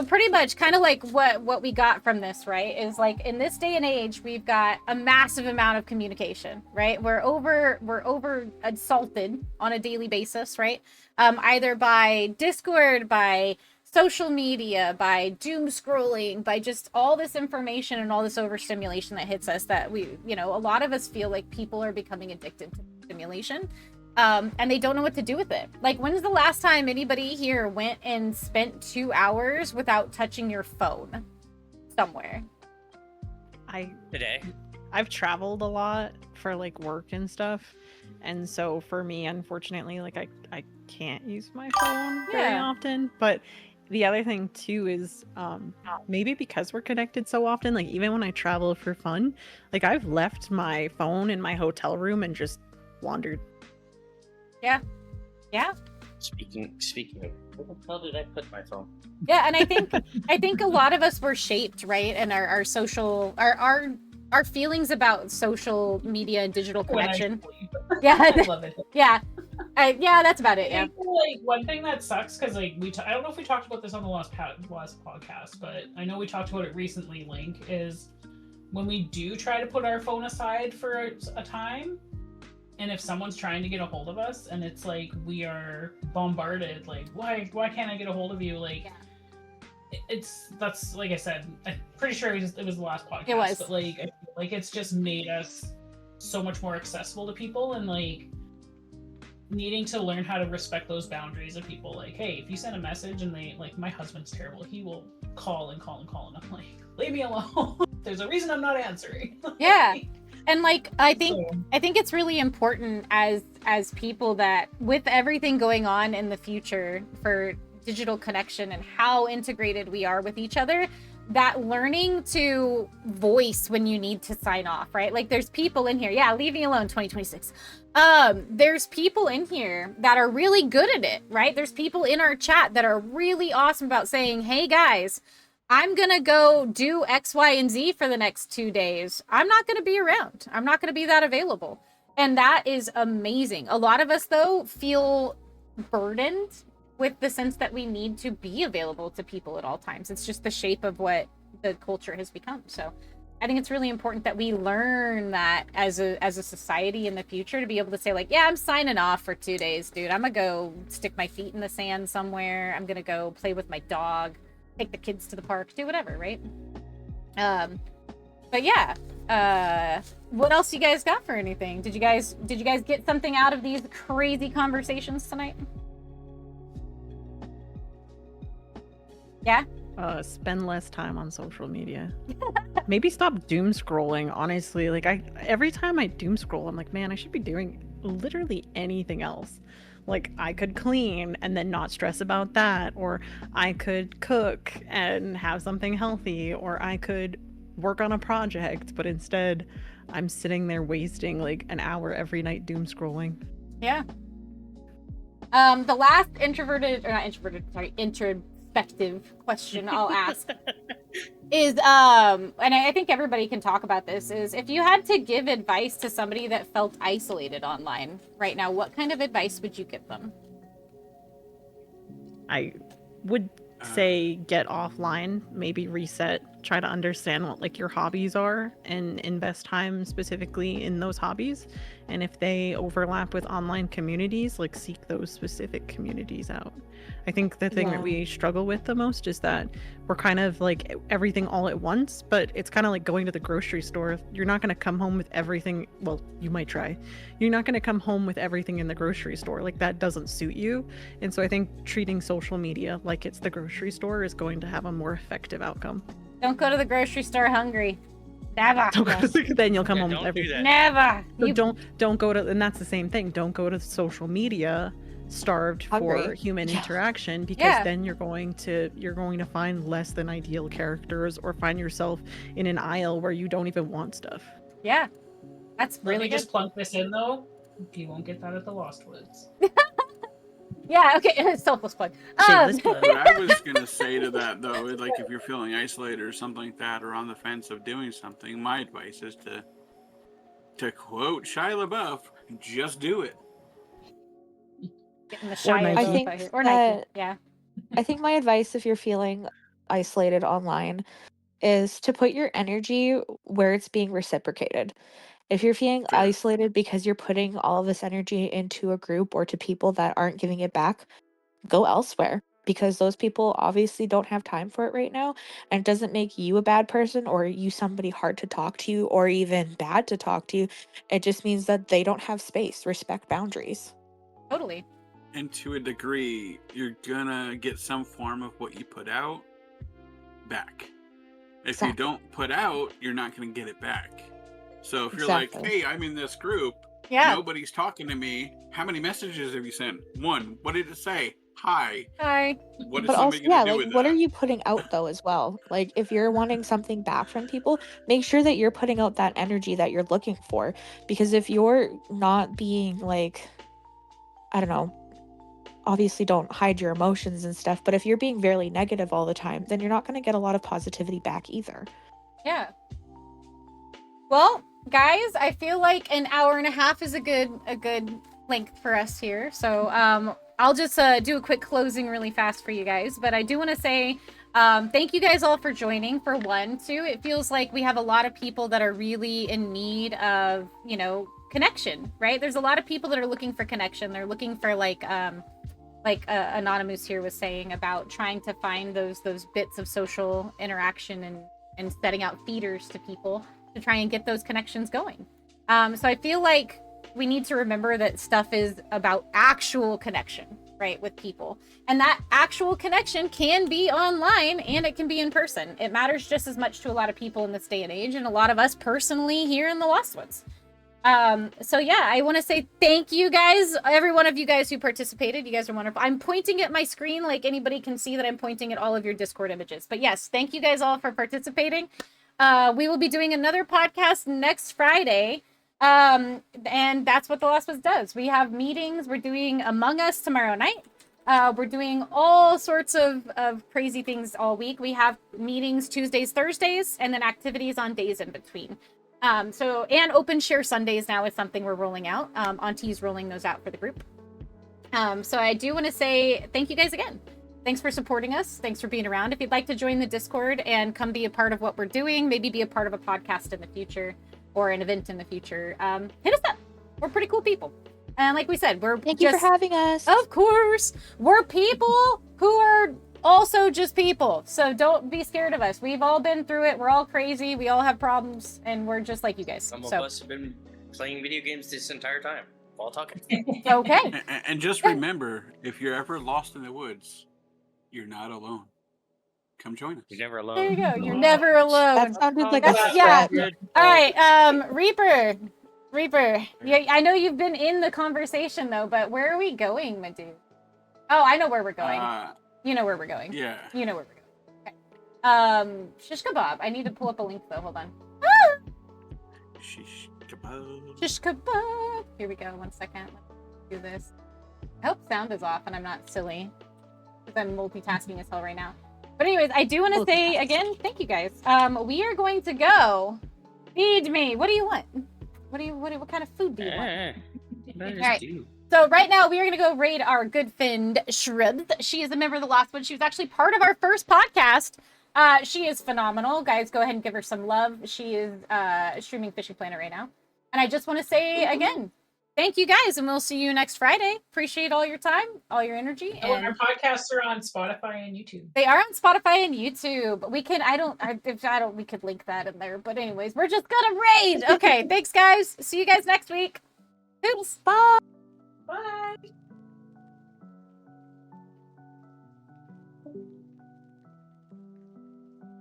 pretty much kind of like what we got from this, right, is like in this day and age, we've got a massive amount of communication, right? We're over assaulted on a daily basis, right? Either by Discord, by social media, by doom scrolling, by just all this information and all this overstimulation that hits us that we, a lot of us feel like people are becoming addicted to stimulation. And they don't know what to do with it. Like, when's the last time anybody here went and spent 2 hours without touching your phone somewhere? Today. I've traveled a lot for like work and stuff. And so for me, unfortunately, like I can't use my phone very often. But the other thing too is maybe because we're connected so often, like even when I travel for fun, like I've left my phone in my hotel room and just wandered. Yeah. Speaking of, where the hell did I put my phone? Yeah, and I think a lot of us were shaped, right, and our social our feelings about social media and digital connection. Yeah, I love it. Yeah, that's about it. Yeah. I think, like, one thing that sucks because like I don't know if we talked about this on the last podcast, but I know we talked about it recently. Link is when we do try to put our phone aside for a time. And if someone's trying to get a hold of us and it's like we are bombarded, like, why can't I get a hold of you? Like, that's like I said, I'm pretty sure it was the last podcast. It was. But like, I feel like it's just made us so much more accessible to people and like needing to learn how to respect those boundaries of people. Like, hey, if you send a message and they, like, my husband's terrible, he will call and I'm like, leave me alone. There's a reason I'm not answering. Yeah. And like I think it's really important as people that with everything going on in the future for digital connection and how integrated we are with each other, that learning to voice when you need to sign off, right? Like there's people in here, leave me alone 2026. There's people in here that are really good at it, right? There's people in our chat that are really awesome about saying, hey guys, I'm going to go do X, Y, and Z for the next 2 days. I'm not going to be around. I'm not going to be that available. And that is amazing. A lot of us, though, feel burdened with the sense that we need to be available to people at all times. It's just the shape of what the culture has become. So I think it's really important that we learn that as a society in the future, to be able to say like, yeah, I'm signing off for 2 days, dude. I'm gonna go stick my feet in the sand somewhere. I'm gonna go play with my dog, take the kids to the park, do whatever, right? But yeah, what else you guys got for anything? Did you guys get something out of these crazy conversations tonight? Yeah? Spend less time on social media. Maybe stop doom scrolling, honestly. Like, every time I doom scroll, I'm like, man, I should be doing literally anything else. Like, I could clean and then not stress about that, or I could cook and have something healthy, or I could work on a project, but instead I'm sitting there wasting like an hour every night doom scrolling. Yeah. The last introspective question I'll ask is, and I think everybody can talk about this, is if you had to give advice to somebody that felt isolated online right now, what kind of advice would you give them? I would say get offline, maybe reset, try to understand what like your hobbies are and invest time specifically in those hobbies. And if they overlap with online communities, like seek those specific communities out. I think the thing that we struggle with the most is that we're kind of like everything all at once, but it's kind of like going to the grocery store. You're not going to come home with everything. Well, you might try. You're not going to come home with everything in the grocery store. Like, that doesn't suit you. And so I think treating social media like it's the grocery store is going to have a more effective outcome. Don't go to the grocery store hungry. Never. Then you'll come home with everything. Never. So don't go to, and that's the same thing. Don't go to social media starved for human interaction, because then you're going to find less than ideal characters, or find yourself in an aisle where you don't even want stuff. Yeah, that's really good. Just plunk this in though. You won't get that at the Lost Woods. Yeah, okay, selfless plug. What I was gonna say to that though, like if you're feeling isolated or something like that, or on the fence of doing something, my advice is to quote Shia LaBeouf, just do it. Getting the Shia I think or Nike. Yeah. I think my advice, if you're feeling isolated online, is to put your energy where it's being reciprocated. If you're feeling isolated because you're putting all of this energy into a group or to people that aren't giving it back, go elsewhere, because those people obviously don't have time for it right now. And it doesn't make you a bad person or you somebody hard to talk to or even bad to talk to. It just means that they don't have space. Respect boundaries. Totally. And to a degree, you're gonna get some form of what you put out back. If you don't put out, you're not gonna get it back. So if you're like, hey, I'm in this group, nobody's talking to me, how many messages have you sent? 1. What did it say? Hi. What is somebody gonna do with what that? are you putting out though as well? Like, if you're wanting something back from people, make sure that you're putting out that energy that you're looking for. Because if you're not being like, I don't know, obviously don't hide your emotions and stuff, but if you're being very negative all the time, then you're not going to get a lot of positivity back either. Yeah. Well, guys, I feel like an hour and a half is a good length for us here. So I'll just do a quick closing really fast for you guys. But I do want to say thank you guys all for joining, for one. 2, it feels like we have a lot of people that are really in need of, connection, right? There's a lot of people that are looking for connection. They're looking for like Anonymous here was saying about trying to find those bits of social interaction and setting out feeders to people to try and get those connections going. So I feel like we need to remember that stuff is about actual connection, right, with people. And that actual connection can be online and it can be in person. It matters just as much to a lot of people in this day and age, and a lot of us personally here in the Lost Woods. So yeah, I want to say thank you guys, every one of you guys who participated. You guys are wonderful. I'm pointing at my screen like anybody can see that I'm pointing at all of your Discord images. But yes, thank you guys all for participating. We will be doing another podcast next Friday. And that's what the Lost Woods does. We have meetings. We're doing Among Us tomorrow night. We're doing all sorts of crazy things all week. We have meetings Tuesdays, Thursdays, and then activities on days in between. And open share Sundays now is something we're rolling out. Auntie's rolling those out for the group. So I do want to say thank you guys again. Thanks for supporting us. Thanks for being around. If you'd like to join the Discord and come be a part of what we're doing, maybe be a part of a podcast in the future or an event in the future, hit us up. We're pretty cool people. And like we said, we're Thank you for having us. Of course. We're people who are also just people. So don't be scared of us. We've all been through it. We're all crazy. We all have problems. And we're just like you guys. Some of us have been playing video games this entire time while talking. Okay. And just remember, if you're ever lost in the woods, you're not alone. Come join us. You're never alone. There you go. You're never alone. That sounded like a Yeah. threat. All right. Reaper. Yeah, I know you've been in the conversation though, but where are we going, my dude? Oh, I know where we're going. You know where we're going. Yeah. You know where we're going. Okay. Shish kebab. I need to pull up a link though. Hold on. Shish kebab. Shish kebab. Here we go. 1 second. Let's do this. I hope sound is off and I'm not silly, because I'm multitasking as hell right now. But anyways, I do want to say again, thank you guys. We are going to go feed me. What do you want? What kind of food do you want? All right. So right now we are gonna go raid our good friend Shrubs. She is a member of the Lost One. She was actually part of our first podcast. She is phenomenal. Guys, go ahead and give her some love. She is streaming Fishing Planet right now. And I just want to say again, thank you guys, and we'll see you next Friday. Appreciate all your time, all your energy. Oh, And our podcasts are on Spotify and YouTube. they are on Spotify and YouTube. We can, we could link that in there. But anyways, we're just gonna raid. Okay, thanks guys. See you guys next week. Toodles. Bye. Bye.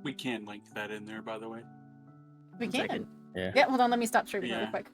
We can't link that in there, by the way. We One can. second. Yeah. Yeah, hold on, let me stop streaming really Yeah. quick.